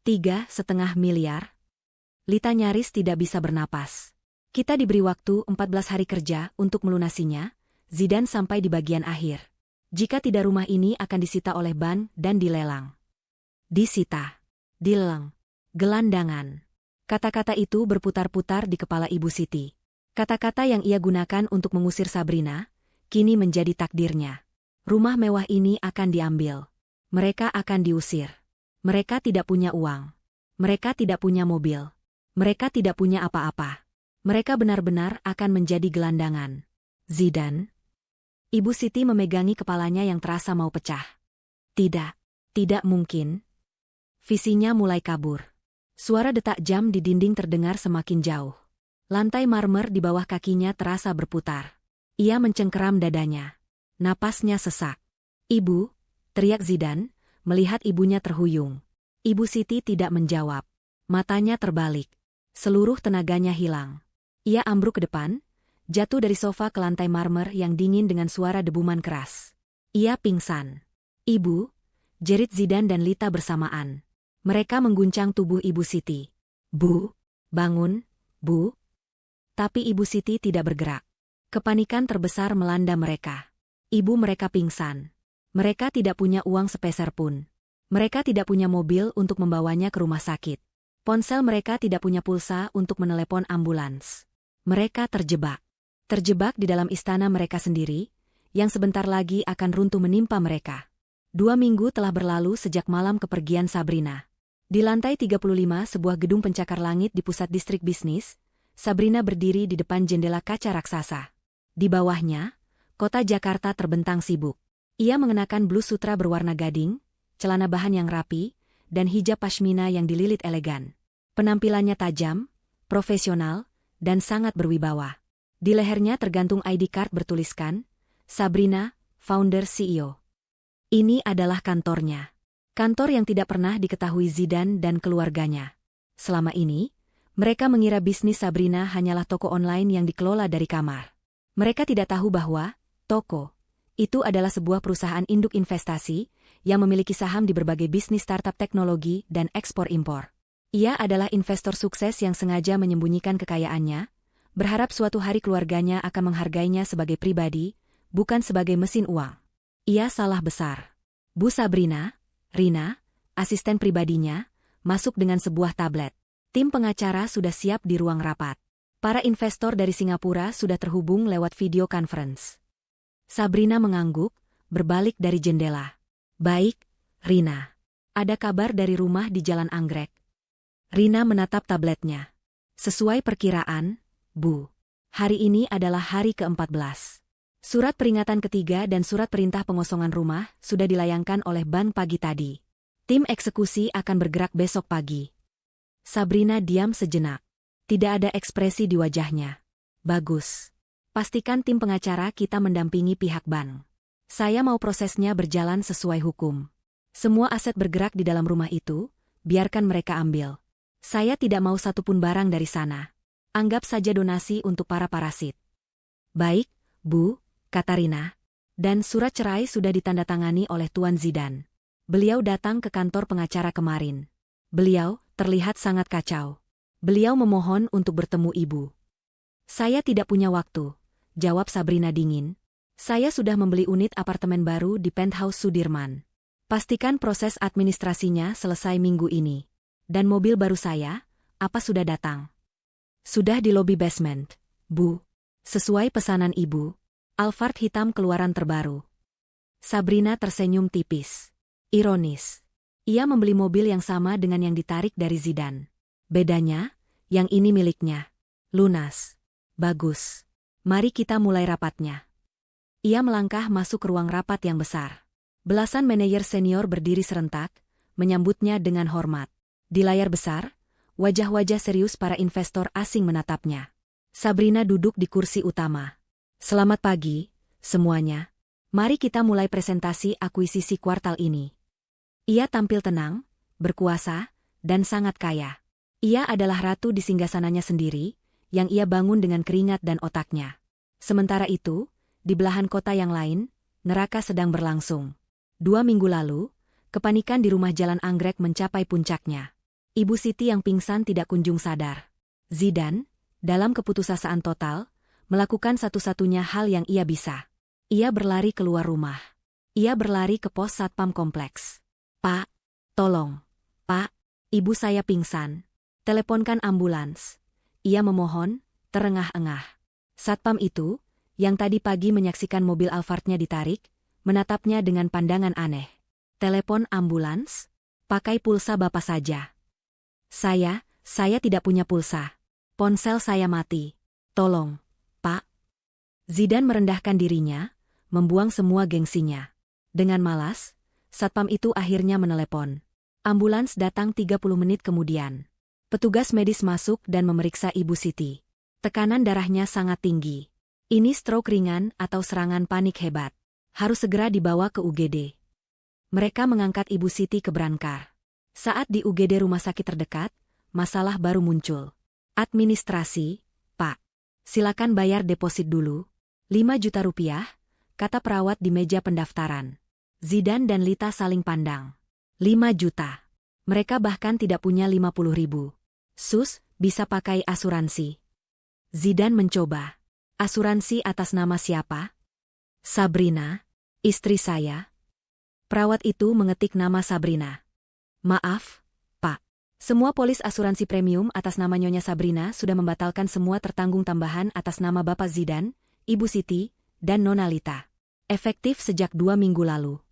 3,5 miliar? Lita nyaris tidak bisa bernapas. Kita diberi waktu 14 hari kerja untuk melunasinya, Zidan sampai di bagian akhir. Jika tidak rumah ini akan disita oleh bank dan dilelang. Disita. Dilelang. Gelandangan. Kata-kata itu berputar-putar di kepala Ibu Siti. Kata-kata yang ia gunakan untuk mengusir Sabrina, kini menjadi takdirnya. Rumah mewah ini akan diambil. Mereka akan diusir. Mereka tidak punya uang. Mereka tidak punya mobil. Mereka tidak punya apa-apa. Mereka benar-benar akan menjadi gelandangan. Zidan? Ibu Siti memegangi kepalanya yang terasa mau pecah. Tidak mungkin. Visinya mulai kabur. Suara detak jam di dinding terdengar semakin jauh. Lantai marmer di bawah kakinya terasa berputar. Ia mencengkeram dadanya. Napasnya sesak. "Ibu," teriak Zidan, melihat ibunya terhuyung. Ibu Siti tidak menjawab. Matanya terbalik. Seluruh tenaganya hilang. Ia ambruk ke depan, jatuh dari sofa ke lantai marmer yang dingin dengan suara debuman keras. Ia pingsan. "Ibu," jerit Zidan dan Lita bersamaan. Mereka mengguncang tubuh Ibu Siti. "Bu, bangun, Bu." Tapi Ibu Siti tidak bergerak. Kepanikan terbesar melanda mereka. Ibu mereka pingsan. Mereka tidak punya uang sepeser pun. Mereka tidak punya mobil untuk membawanya ke rumah sakit. Ponsel mereka tidak punya pulsa untuk menelepon ambulans. Mereka terjebak. Terjebak di dalam istana mereka sendiri, yang sebentar lagi akan runtuh menimpa mereka. 2 minggu telah berlalu sejak malam kepergian Sabrina. Di lantai 35 sebuah gedung pencakar langit di pusat distrik bisnis, Sabrina berdiri di depan jendela kaca raksasa. Di bawahnya, kota Jakarta terbentang sibuk. Ia mengenakan blus sutra berwarna gading, celana bahan yang rapi, dan hijab pashmina yang dililit elegan. Penampilannya tajam, profesional, dan sangat berwibawa. Di lehernya tergantung ID card bertuliskan, Sabrina, founder CEO. Ini adalah kantornya. Kantor yang tidak pernah diketahui Zidan dan keluarganya. Selama ini, mereka mengira bisnis Sabrina hanyalah toko online yang dikelola dari kamar. Mereka tidak tahu bahwa toko itu adalah sebuah perusahaan induk investasi yang memiliki saham di berbagai bisnis startup teknologi dan ekspor-impor. Ia adalah investor sukses yang sengaja menyembunyikan kekayaannya, berharap suatu hari keluarganya akan menghargainya sebagai pribadi, bukan sebagai mesin uang. Ia salah besar. Bu Sabrina, Rina, asisten pribadinya, masuk dengan sebuah tablet. Tim pengacara sudah siap di ruang rapat. Para investor dari Singapura sudah terhubung lewat video conference. Sabrina mengangguk, berbalik dari jendela. "Baik, Rina. Ada kabar dari rumah di Jalan Anggrek?" Rina menatap tabletnya. "Sesuai perkiraan, Bu. Hari ini adalah hari ke-14. Surat peringatan ketiga dan surat perintah pengosongan rumah sudah dilayangkan oleh bank pagi tadi. Tim eksekusi akan bergerak besok pagi." Sabrina diam sejenak. Tidak ada ekspresi di wajahnya. "Bagus. Pastikan tim pengacara kita mendampingi pihak bank. Saya mau prosesnya berjalan sesuai hukum. Semua aset bergerak di dalam rumah itu, biarkan mereka ambil. Saya tidak mau satupun barang dari sana. Anggap saja donasi untuk para parasit." "Baik, Bu," kata Rina. Dan surat cerai sudah ditandatangani oleh Tuan Zidan. Beliau datang ke kantor pengacara kemarin. Beliau terlihat sangat kacau. Beliau memohon untuk bertemu ibu. "Saya tidak punya waktu," jawab Sabrina dingin. "Saya sudah membeli unit apartemen baru di penthouse Sudirman. Pastikan proses administrasinya selesai minggu ini. Dan mobil baru saya, apa sudah datang?" "Sudah di lobi basement, Bu. Sesuai pesanan Ibu. Alphard hitam keluaran terbaru." Sabrina tersenyum tipis. Ironis. Ia membeli mobil yang sama dengan yang ditarik dari Zidan. Bedanya, yang ini miliknya. Lunas. "Bagus. Mari kita mulai rapatnya." Ia melangkah masuk ke ruang rapat yang besar. Belasan manajer senior berdiri serentak, menyambutnya dengan hormat. Di layar besar, wajah-wajah serius para investor asing menatapnya. Sabrina duduk di kursi utama. "Selamat pagi, semuanya. Mari kita mulai presentasi akuisisi kuartal ini." Ia tampil tenang, berkuasa, dan sangat kaya. Ia adalah ratu di singgasananya sendiri, yang ia bangun dengan keringat dan otaknya. Sementara itu, di belahan kota yang lain, neraka sedang berlangsung. 2 minggu lalu, kepanikan di rumah Jalan Anggrek mencapai puncaknya. Ibu Siti yang pingsan tidak kunjung sadar. Zidan, dalam keputusasaan total, melakukan satu-satunya hal yang ia bisa. Ia berlari keluar rumah. Ia berlari ke pos satpam kompleks. "Pak, tolong. Pak, ibu saya pingsan. Teleponkan ambulans." Ia memohon, terengah-engah. Satpam itu, yang tadi pagi menyaksikan mobil Alphardnya ditarik, menatapnya dengan pandangan aneh. "Telepon ambulans? Pakai pulsa Bapak saja." Saya tidak punya pulsa. Ponsel saya mati. Tolong, Pak." Zidan merendahkan dirinya, membuang semua gengsinya. Dengan malas, satpam itu akhirnya menelepon. Ambulans datang 30 menit kemudian. Petugas medis masuk dan memeriksa Ibu Siti. Tekanan darahnya sangat tinggi. Ini stroke ringan atau serangan panik hebat. Harus segera dibawa ke UGD. Mereka mengangkat Ibu Siti ke brankar. Saat di UGD rumah sakit terdekat, masalah baru muncul. Administrasi, Pak. Silakan bayar deposit dulu. 5 juta rupiah, kata perawat di meja pendaftaran. Zidan dan Lita saling pandang. 5 juta. Mereka bahkan tidak punya 50 ribu. Sus, bisa pakai asuransi. Zidan mencoba. Asuransi atas nama siapa? Sabrina, istri saya. Perawat itu mengetik nama Sabrina. Maaf, Pak. Semua polis asuransi premium atas nama Nyonya Sabrina sudah membatalkan semua tertanggung tambahan atas nama Bapak Zidan, Ibu Siti, dan Nona Lita. Efektif sejak 2 minggu lalu.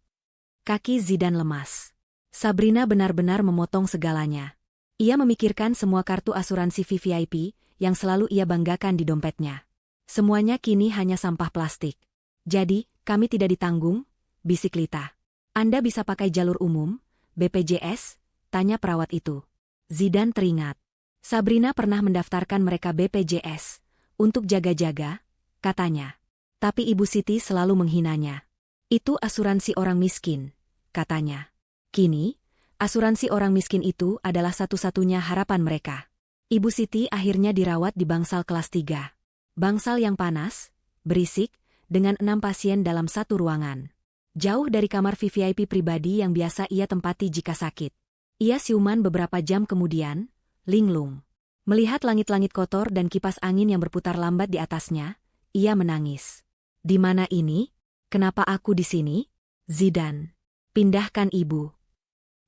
Kaki Zidan lemas. Sabrina benar-benar memotong segalanya. Ia memikirkan semua kartu asuransi VVIP yang selalu ia banggakan di dompetnya. Semuanya kini hanya sampah plastik. Jadi, kami tidak ditanggung, bisik Lita. Anda bisa pakai jalur umum, BPJS, tanya perawat itu. Zidan teringat. Sabrina pernah mendaftarkan mereka BPJS, untuk jaga-jaga, katanya. Tapi Ibu Siti selalu menghinanya. Itu asuransi orang miskin, katanya. Kini, asuransi orang miskin itu adalah satu-satunya harapan mereka. Ibu Siti akhirnya dirawat di bangsal kelas 3. Bangsal yang panas, berisik, dengan 6 pasien dalam satu ruangan. Jauh dari kamar VVIP pribadi yang biasa ia tempati jika sakit. Ia siuman beberapa jam kemudian, linglung. Melihat langit-langit kotor dan kipas angin yang berputar lambat di atasnya, ia menangis. Di mana ini? Kenapa aku di sini? Zidan. Pindahkan ibu.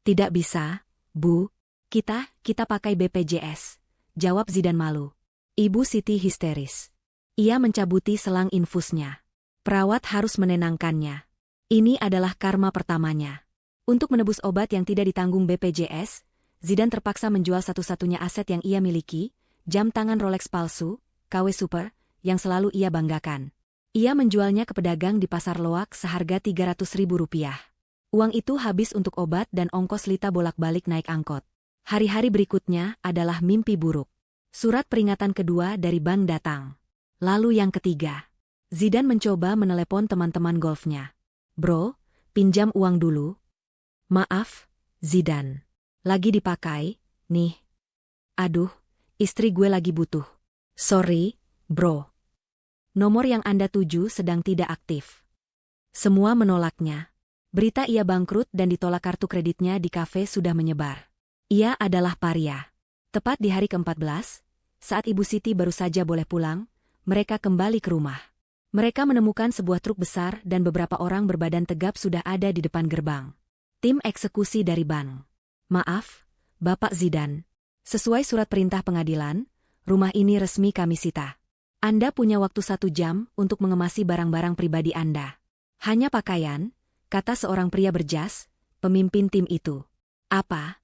Tidak bisa, Bu. Kita pakai BPJS. Jawab Zidan malu. Ibu Siti histeris. Ia mencabuti selang infusnya. Perawat harus menenangkannya. Ini adalah karma pertamanya. Untuk menebus obat yang tidak ditanggung BPJS, Zidan terpaksa menjual satu-satunya aset yang ia miliki, jam tangan Rolex palsu, KW Super, yang selalu ia banggakan. Ia menjualnya ke pedagang di pasar loak seharga 300 ribu rupiah. Uang itu habis untuk obat dan ongkos Lita bolak-balik naik angkot. Hari-hari berikutnya adalah mimpi buruk. Surat peringatan kedua dari bank datang. Lalu yang ketiga. Zidan mencoba menelepon teman-teman golfnya. Bro, pinjam uang dulu. Maaf, Zidan. Lagi dipakai, nih. Aduh, istri gue lagi butuh. Sorry, bro. Nomor yang Anda tuju sedang tidak aktif. Semua menolaknya. Berita ia bangkrut dan ditolak kartu kreditnya di kafe sudah menyebar. Ia adalah paria. Tepat di hari ke-14, saat Ibu Siti baru saja boleh pulang, mereka kembali ke rumah. Mereka menemukan sebuah truk besar dan beberapa orang berbadan tegap sudah ada di depan gerbang. Tim eksekusi dari bank. Maaf, Bapak Zidan. Sesuai surat perintah pengadilan, rumah ini resmi kami sita. Anda punya waktu 1 jam untuk mengemasi barang-barang pribadi Anda. Hanya pakaian, kata seorang pria berjas, pemimpin tim itu. Apa?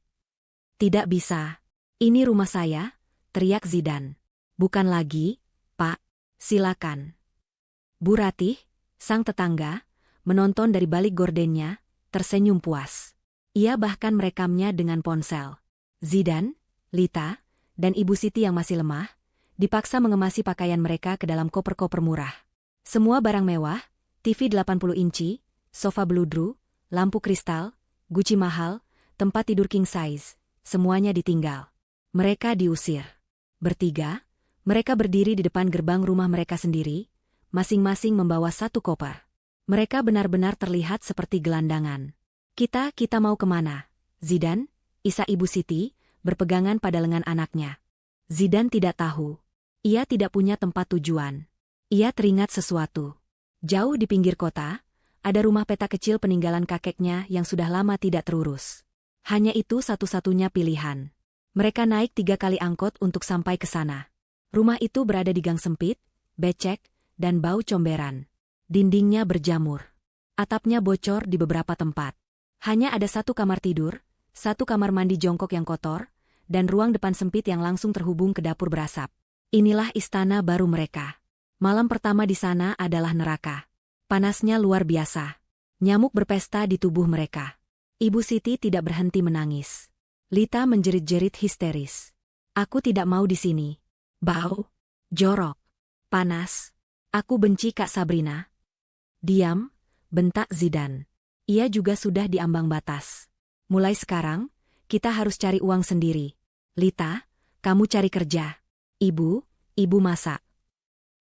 Tidak bisa. Ini rumah saya, teriak Zidan. Bukan lagi, Pak. Silakan. Bu Ratih, sang tetangga, menonton dari balik gordennya, tersenyum puas. Ia bahkan merekamnya dengan ponsel. Zidan, Lita, dan Ibu Siti yang masih lemah, dipaksa mengemasi pakaian mereka ke dalam koper-koper murah. Semua barang mewah, TV 80 inci, sofa bludru, lampu kristal, Gucci mahal, tempat tidur king size, semuanya ditinggal. Mereka diusir. Bertiga, mereka berdiri di depan gerbang rumah mereka sendiri, masing-masing membawa 1 koper. Mereka benar-benar terlihat seperti gelandangan. Kita mau kemana? Zidan, Isa Ibu Siti, berpegangan pada lengan anaknya. Zidan tidak tahu. Ia tidak punya tempat tujuan. Ia teringat sesuatu. Jauh di pinggir kota, ada rumah peta kecil peninggalan kakeknya yang sudah lama tidak terurus. Hanya itu satu-satunya pilihan. Mereka naik 3 kali angkot untuk sampai ke sana. Rumah itu berada di gang sempit, becek, dan bau comberan. Dindingnya berjamur. Atapnya bocor di beberapa tempat. Hanya ada 1 kamar tidur, 1 kamar mandi jongkok yang kotor, dan ruang depan sempit yang langsung terhubung ke dapur berasap. Inilah istana baru mereka. Malam pertama di sana adalah neraka. Panasnya luar biasa. Nyamuk berpesta di tubuh mereka. Ibu Siti tidak berhenti menangis. Lita menjerit-jerit histeris. Aku tidak mau di sini. Bau. Jorok. Panas. Aku benci Kak Sabrina. Diam, bentak Zidan. Ia juga sudah di ambang batas. Mulai sekarang, kita harus cari uang sendiri. Lita, kamu cari kerja. Ibu masak.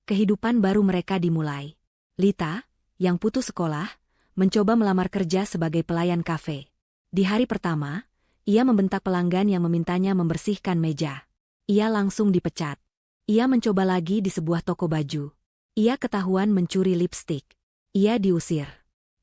Kehidupan baru mereka dimulai. Lita, yang putus sekolah, mencoba melamar kerja sebagai pelayan kafe. Di hari pertama, ia membentak pelanggan yang memintanya membersihkan meja. Ia langsung dipecat. Ia mencoba lagi di sebuah toko baju. Ia ketahuan mencuri lipstik. Ia diusir.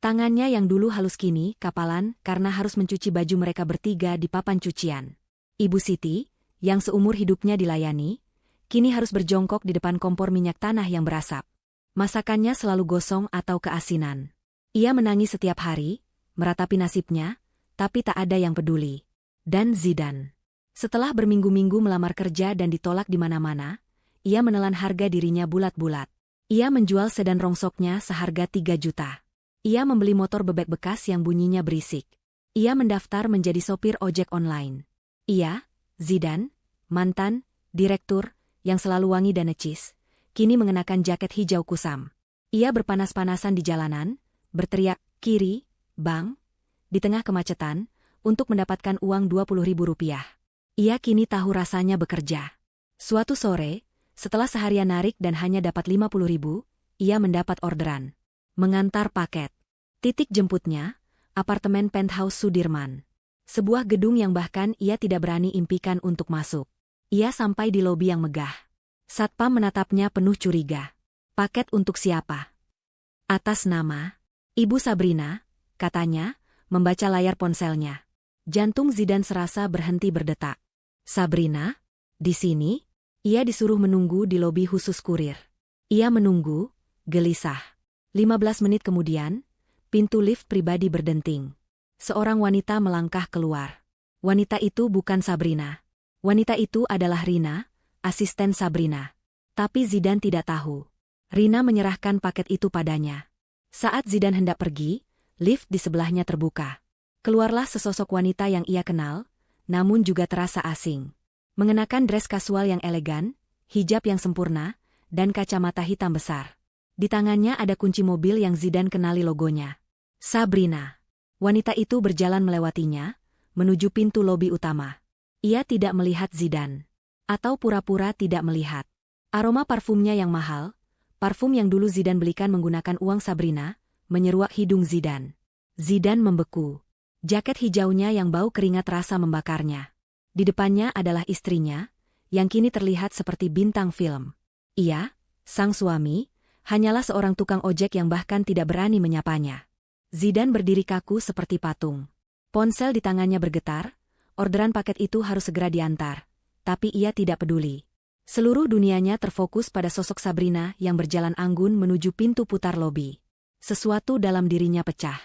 Tangannya yang dulu halus kini kapalan karena harus mencuci baju mereka bertiga di papan cucian. Ibu Siti, yang seumur hidupnya dilayani, kini harus berjongkok di depan kompor minyak tanah yang berasap. Masakannya selalu gosong atau keasinan. Ia menangis setiap hari, meratapi nasibnya, tapi tak ada yang peduli. Dan Zidan. Setelah berminggu-minggu melamar kerja dan ditolak di mana-mana, ia menelan harga dirinya bulat-bulat. Ia menjual sedan rongsoknya seharga 3 juta. Ia membeli motor bebek bekas yang bunyinya berisik. Ia mendaftar menjadi sopir ojek online. Ia, Zidan, mantan, direktur, yang selalu wangi dan necis, kini mengenakan jaket hijau kusam. Ia berpanas-panasan di jalanan, berteriak, kiri, bang, di tengah kemacetan, untuk mendapatkan uang Rp20.000. Ia kini tahu rasanya bekerja. Suatu sore, setelah seharian narik dan hanya dapat 50.000, ia mendapat orderan. Mengantar paket. Titik jemputnya, apartemen penthouse Sudirman. Sebuah gedung yang bahkan ia tidak berani impikan untuk masuk. Ia sampai di lobi yang megah. Satpam menatapnya penuh curiga. Paket untuk siapa? Atas nama Ibu Sabrina, katanya, membaca layar ponselnya. Jantung Zidan serasa berhenti berdetak. Sabrina? Di sini? Ia disuruh menunggu di lobi khusus kurir. Ia menunggu, gelisah. 15 menit kemudian, pintu lift pribadi berdenting. Seorang wanita melangkah keluar. Wanita itu bukan Sabrina. Wanita itu adalah Rina, asisten Sabrina. Tapi Zidan tidak tahu. Rina menyerahkan paket itu padanya. Saat Zidan hendak pergi, lift di sebelahnya terbuka. Keluarlah sesosok wanita yang ia kenal, namun juga terasa asing. Mengenakan dress kasual yang elegan, hijab yang sempurna, dan kacamata hitam besar. Di tangannya ada kunci mobil yang Zidan kenali logonya. Sabrina. Wanita itu berjalan melewatinya, menuju pintu lobi utama. Ia tidak melihat Zidan. Atau pura-pura tidak melihat. Aroma parfumnya yang mahal, parfum yang dulu Zidan belikan menggunakan uang Sabrina, menyeruak hidung Zidan. Zidan membeku. Jaket hijaunya yang bau keringat rasa membakarnya. Di depannya adalah istrinya, yang kini terlihat seperti bintang film. Ia, sang suami, hanyalah seorang tukang ojek yang bahkan tidak berani menyapanya. Zidan berdiri kaku seperti patung. Ponsel di tangannya bergetar, orderan paket itu harus segera diantar. Tapi ia tidak peduli. Seluruh dunianya terfokus pada sosok Sabrina yang berjalan anggun menuju pintu putar lobi. Sesuatu dalam dirinya pecah.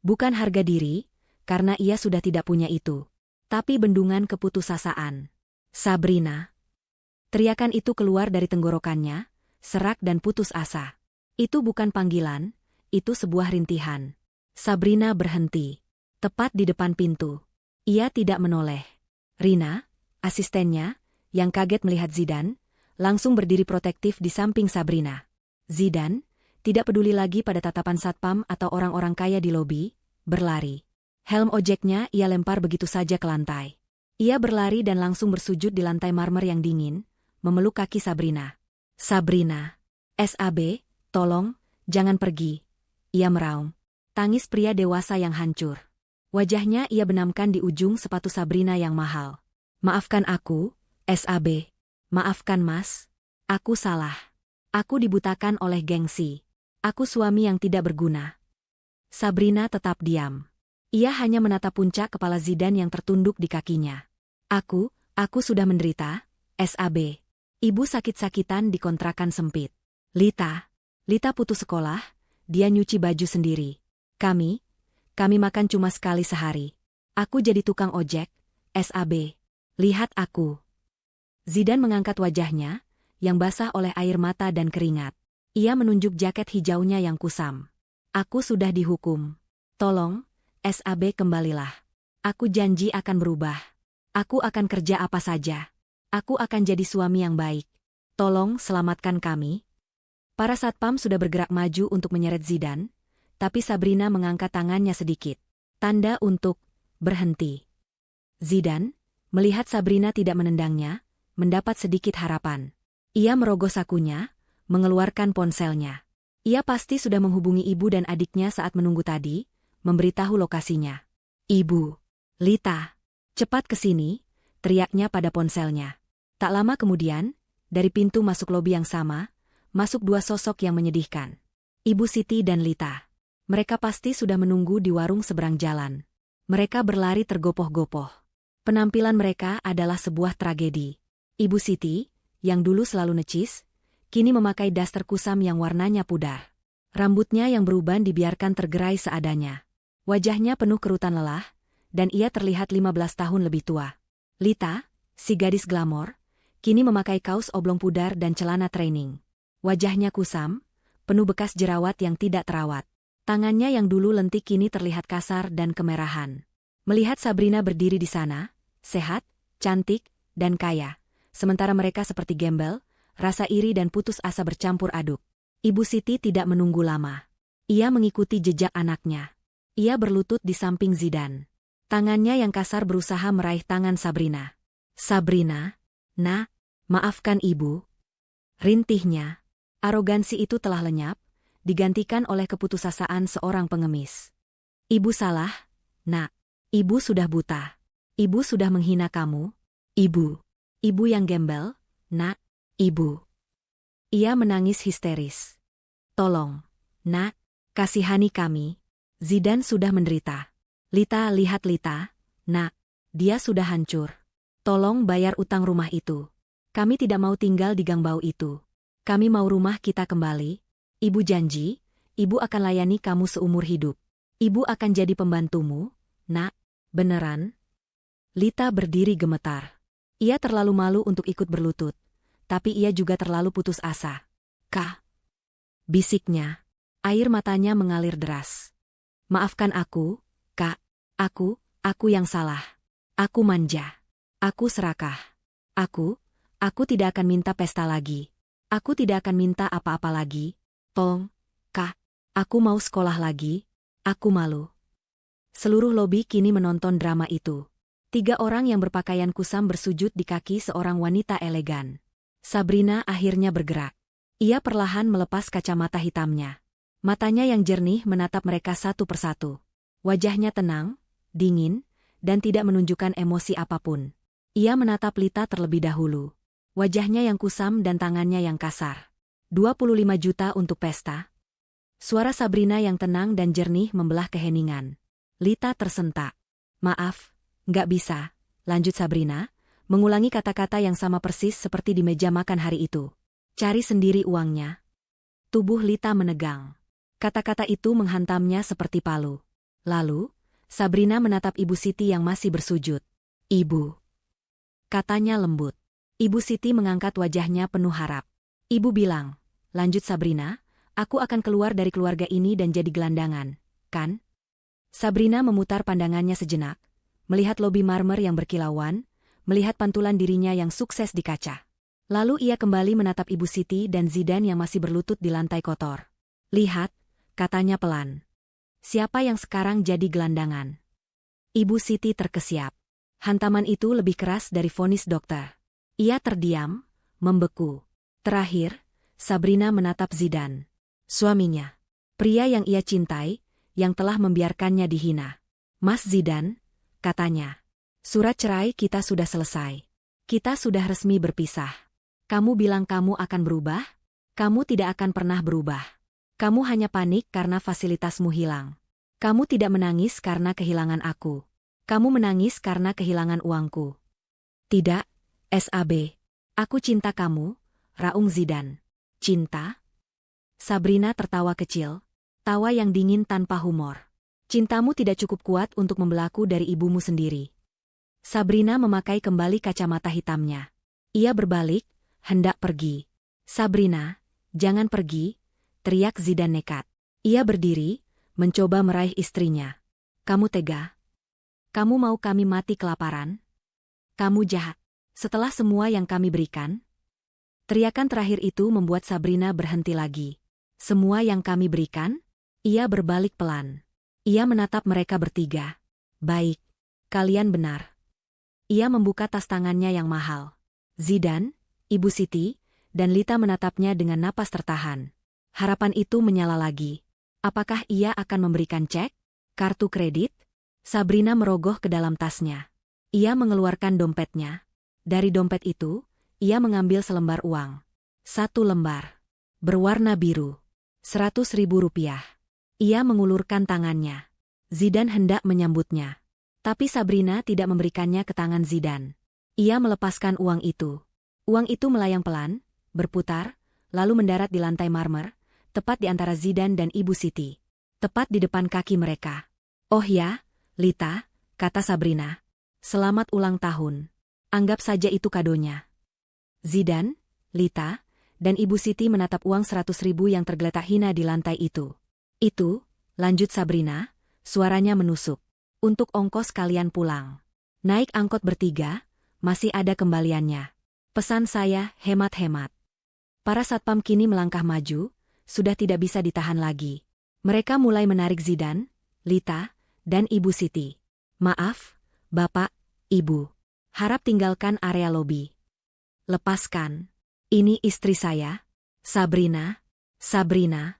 Bukan harga diri, karena ia sudah tidak punya itu. Tapi bendungan keputusasaan. Sabrina. Teriakan itu keluar dari tenggorokannya, serak dan putus asa. Itu bukan panggilan, itu sebuah rintihan. Sabrina berhenti. Tepat di depan pintu. Ia tidak menoleh. Rina, asistennya, yang kaget melihat Zidan, langsung berdiri protektif di samping Sabrina. Zidan, tidak peduli lagi pada tatapan satpam atau orang-orang kaya di lobi, berlari. Helm ojeknya ia lempar begitu saja ke lantai. Ia berlari dan langsung bersujud di lantai marmer yang dingin, memeluk kaki Sabrina. Sabrina. SAB, tolong, jangan pergi. Ia meraung. Tangis pria dewasa yang hancur. Wajahnya ia benamkan di ujung sepatu Sabrina yang mahal. Maafkan aku, SAB. Maafkan Mas. Aku salah. Aku dibutakan oleh gengsi. Aku suami yang tidak berguna. Sabrina tetap diam. Ia hanya menatap puncak kepala Zidan yang tertunduk di kakinya. Aku sudah menderita, SAB. Ibu sakit-sakitan di kontrakan sempit. Lita putus sekolah, dia nyuci baju sendiri. Kami makan cuma sekali sehari. Aku jadi tukang ojek, SAB. Lihat aku. Zidan mengangkat wajahnya, yang basah oleh air mata dan keringat. Ia menunjuk jaket hijaunya yang kusam. Aku sudah dihukum. Tolong, SAB kembalilah. Aku janji akan berubah. Aku akan kerja apa saja. Aku akan jadi suami yang baik. Tolong selamatkan kami. Para satpam sudah bergerak maju untuk menyeret Zidane, tapi Sabrina mengangkat tangannya sedikit. Tanda untuk berhenti. Zidane, melihat Sabrina tidak menendangnya, mendapat sedikit harapan. Ia merogoh sakunya, mengeluarkan ponselnya. Ia pasti sudah menghubungi ibu dan adiknya saat menunggu tadi, memberitahu lokasinya. Ibu, Lita, cepat ke sini, teriaknya pada ponselnya. Tak lama kemudian, dari pintu masuk lobi yang sama, masuk dua sosok yang menyedihkan. Ibu Siti dan Lita. Mereka pasti sudah menunggu di warung seberang jalan. Mereka berlari tergopoh-gopoh. Penampilan mereka adalah sebuah tragedi. Ibu Siti, yang dulu selalu necis, kini memakai daster kusam yang warnanya pudar. Rambutnya yang beruban dibiarkan tergerai seadanya. Wajahnya penuh kerutan lelah, dan ia terlihat 15 tahun lebih tua. Lita, si gadis glamor, kini memakai kaos oblong pudar dan celana training. Wajahnya kusam, penuh bekas jerawat yang tidak terawat. Tangannya yang dulu lentik kini terlihat kasar dan kemerahan. Melihat Sabrina berdiri di sana, sehat, cantik, dan kaya, sementara mereka seperti gembel, rasa iri dan putus asa bercampur aduk. Ibu Siti tidak menunggu lama. Ia mengikuti jejak anaknya. Ia berlutut di samping Zidane. Tangannya yang kasar berusaha meraih tangan Sabrina. Sabrina, nak, maafkan ibu. Rintihnya. Arogansi itu telah lenyap, digantikan oleh keputusasaan seorang pengemis. Ibu salah, nak. Ibu sudah buta. Ibu sudah menghina kamu. Ibu. Ibu yang gembel, nak. Ibu. Ia menangis histeris. Tolong, nak, kasihani kami. Zidane sudah menderita. Lita, lihat Lita, nak, dia sudah hancur. Tolong bayar utang rumah itu. Kami tidak mau tinggal di gang bau itu. Kami mau rumah kita kembali. Ibu janji, ibu akan layani kamu seumur hidup. Ibu akan jadi pembantumu, nak, beneran? Lita berdiri gemetar. Ia terlalu malu untuk ikut berlutut, tapi ia juga terlalu putus asa. Kak, bisiknya. Air matanya mengalir deras. Maafkan aku, Kak. Aku yang salah. Aku manja. Aku serakah. Aku tidak akan minta pesta lagi. Aku tidak akan minta apa-apa lagi. Tolong, Kak. Aku mau sekolah lagi. Aku malu. Seluruh lobi kini menonton drama itu. 3 orang yang berpakaian kusam bersujud di kaki seorang wanita elegan. Sabrina akhirnya bergerak. Ia perlahan melepas kacamata hitamnya. Matanya yang jernih menatap mereka satu persatu. Wajahnya tenang, dingin, dan tidak menunjukkan emosi apapun. Ia menatap Lita terlebih dahulu. Wajahnya yang kusam dan tangannya yang kasar. 25 juta untuk pesta. Suara Sabrina yang tenang dan jernih membelah keheningan. Lita tersentak. Maaf, nggak bisa, lanjut Sabrina, mengulangi kata-kata yang sama persis seperti di meja makan hari itu. Cari sendiri uangnya. Tubuh Lita menegang. Kata-kata itu menghantamnya seperti palu. Lalu, Sabrina menatap Ibu Siti yang masih bersujud. Ibu. Katanya lembut. Ibu Siti mengangkat wajahnya penuh harap. Ibu bilang, lanjut Sabrina, aku akan keluar dari keluarga ini dan jadi gelandangan, kan? Sabrina memutar pandangannya sejenak, melihat lobi marmer yang berkilauan, melihat pantulan dirinya yang sukses di kaca. Lalu ia kembali menatap Ibu Siti dan Zidane yang masih berlutut di lantai kotor. Lihat, katanya pelan. Siapa yang sekarang jadi gelandangan? Ibu Siti terkesiap. Hantaman itu lebih keras dari vonis dokter. Ia terdiam, membeku. Terakhir, Sabrina menatap Zidane. Suaminya. Pria yang ia cintai, yang telah membiarkannya dihina. Mas Zidane, katanya. Surat cerai kita sudah selesai. Kita sudah resmi berpisah. Kamu bilang kamu akan berubah? Kamu tidak akan pernah berubah. Kamu hanya panik karena fasilitasmu hilang. Kamu tidak menangis karena kehilangan aku. Kamu menangis karena kehilangan uangku. Tidak, SAB. Aku cinta kamu, raung Zidane. Cinta? Sabrina tertawa kecil, tawa yang dingin tanpa humor. Cintamu tidak cukup kuat untuk membelaku dari ibumu sendiri. Sabrina memakai kembali kacamata hitamnya. Ia berbalik, hendak pergi. Sabrina, jangan pergi, teriak Zidane nekat. Ia berdiri, mencoba meraih istrinya. Kamu tega? Kamu mau kami mati kelaparan? Kamu jahat. Setelah semua yang kami berikan? Teriakan terakhir itu membuat Sabrina berhenti lagi. Semua yang kami berikan? Ia berbalik pelan. Ia menatap mereka bertiga. Baik, kalian benar. Ia membuka tas tangannya yang mahal. Zidan, Ibu Siti, dan Lita menatapnya dengan napas tertahan. Harapan itu menyala lagi. Apakah ia akan memberikan cek? Kartu kredit? Sabrina merogoh ke dalam tasnya. Ia mengeluarkan dompetnya. Dari dompet itu, ia mengambil selembar uang. 1 lembar. Berwarna biru. 100.000 rupiah. Ia mengulurkan tangannya. Zidan hendak menyambutnya. Tapi Sabrina tidak memberikannya ke tangan Zidan. Ia melepaskan uang itu. Uang itu melayang pelan, berputar, lalu mendarat di lantai marmer, tepat di antara Zidan dan Ibu Siti. Tepat di depan kaki mereka. Oh ya, Lita, kata Sabrina. Selamat ulang tahun. Anggap saja itu kadonya. Zidan, Lita, dan Ibu Siti menatap uang 100.000 yang tergeletak hina di lantai itu. Itu, lanjut Sabrina, suaranya menusuk. Untuk ongkos kalian pulang. Naik angkot bertiga, masih ada kembaliannya. Pesan saya, hemat-hemat. Para satpam kini melangkah maju, sudah tidak bisa ditahan lagi. Mereka mulai menarik Zidan, Lita, dan Ibu Siti. Maaf, Bapak, Ibu. Harap tinggalkan area lobi. Lepaskan. Ini istri saya, Sabrina. Sabrina.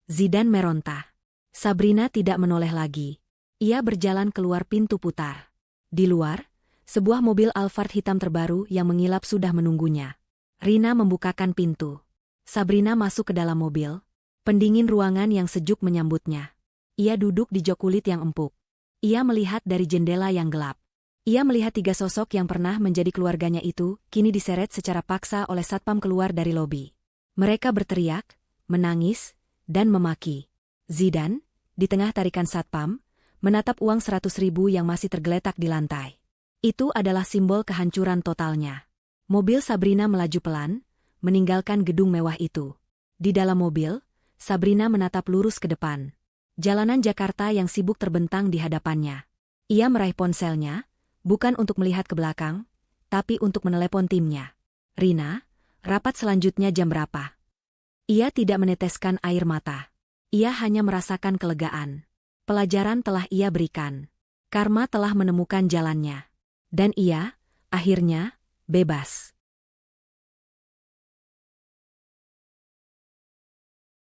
Zidan meronta. Sabrina tidak menoleh lagi. Ia berjalan keluar pintu putar. Di luar, sebuah mobil Alphard hitam terbaru yang mengilap sudah menunggunya. Rina membukakan pintu. Sabrina masuk ke dalam mobil. Pendingin ruangan yang sejuk menyambutnya. Ia duduk di jok kulit yang empuk. Ia melihat dari jendela yang gelap. Ia melihat 3 sosok yang pernah menjadi keluarganya itu, kini diseret secara paksa oleh satpam keluar dari lobi. Mereka berteriak, menangis, dan memaki. Zidan, di tengah tarikan satpam, menatap uang 100.000 yang masih tergeletak di lantai. Itu adalah simbol kehancuran totalnya. Mobil Sabrina melaju pelan, meninggalkan gedung mewah itu. Di dalam mobil, Sabrina menatap lurus ke depan. Jalanan Jakarta yang sibuk terbentang di hadapannya. Ia meraih ponselnya, bukan untuk melihat ke belakang, tapi untuk menelepon timnya. Rina, rapat selanjutnya jam berapa? Ia tidak meneteskan air mata. Ia hanya merasakan kelegaan. Pelajaran telah ia berikan. Karma telah menemukan jalannya. Dan ia, akhirnya, bebas.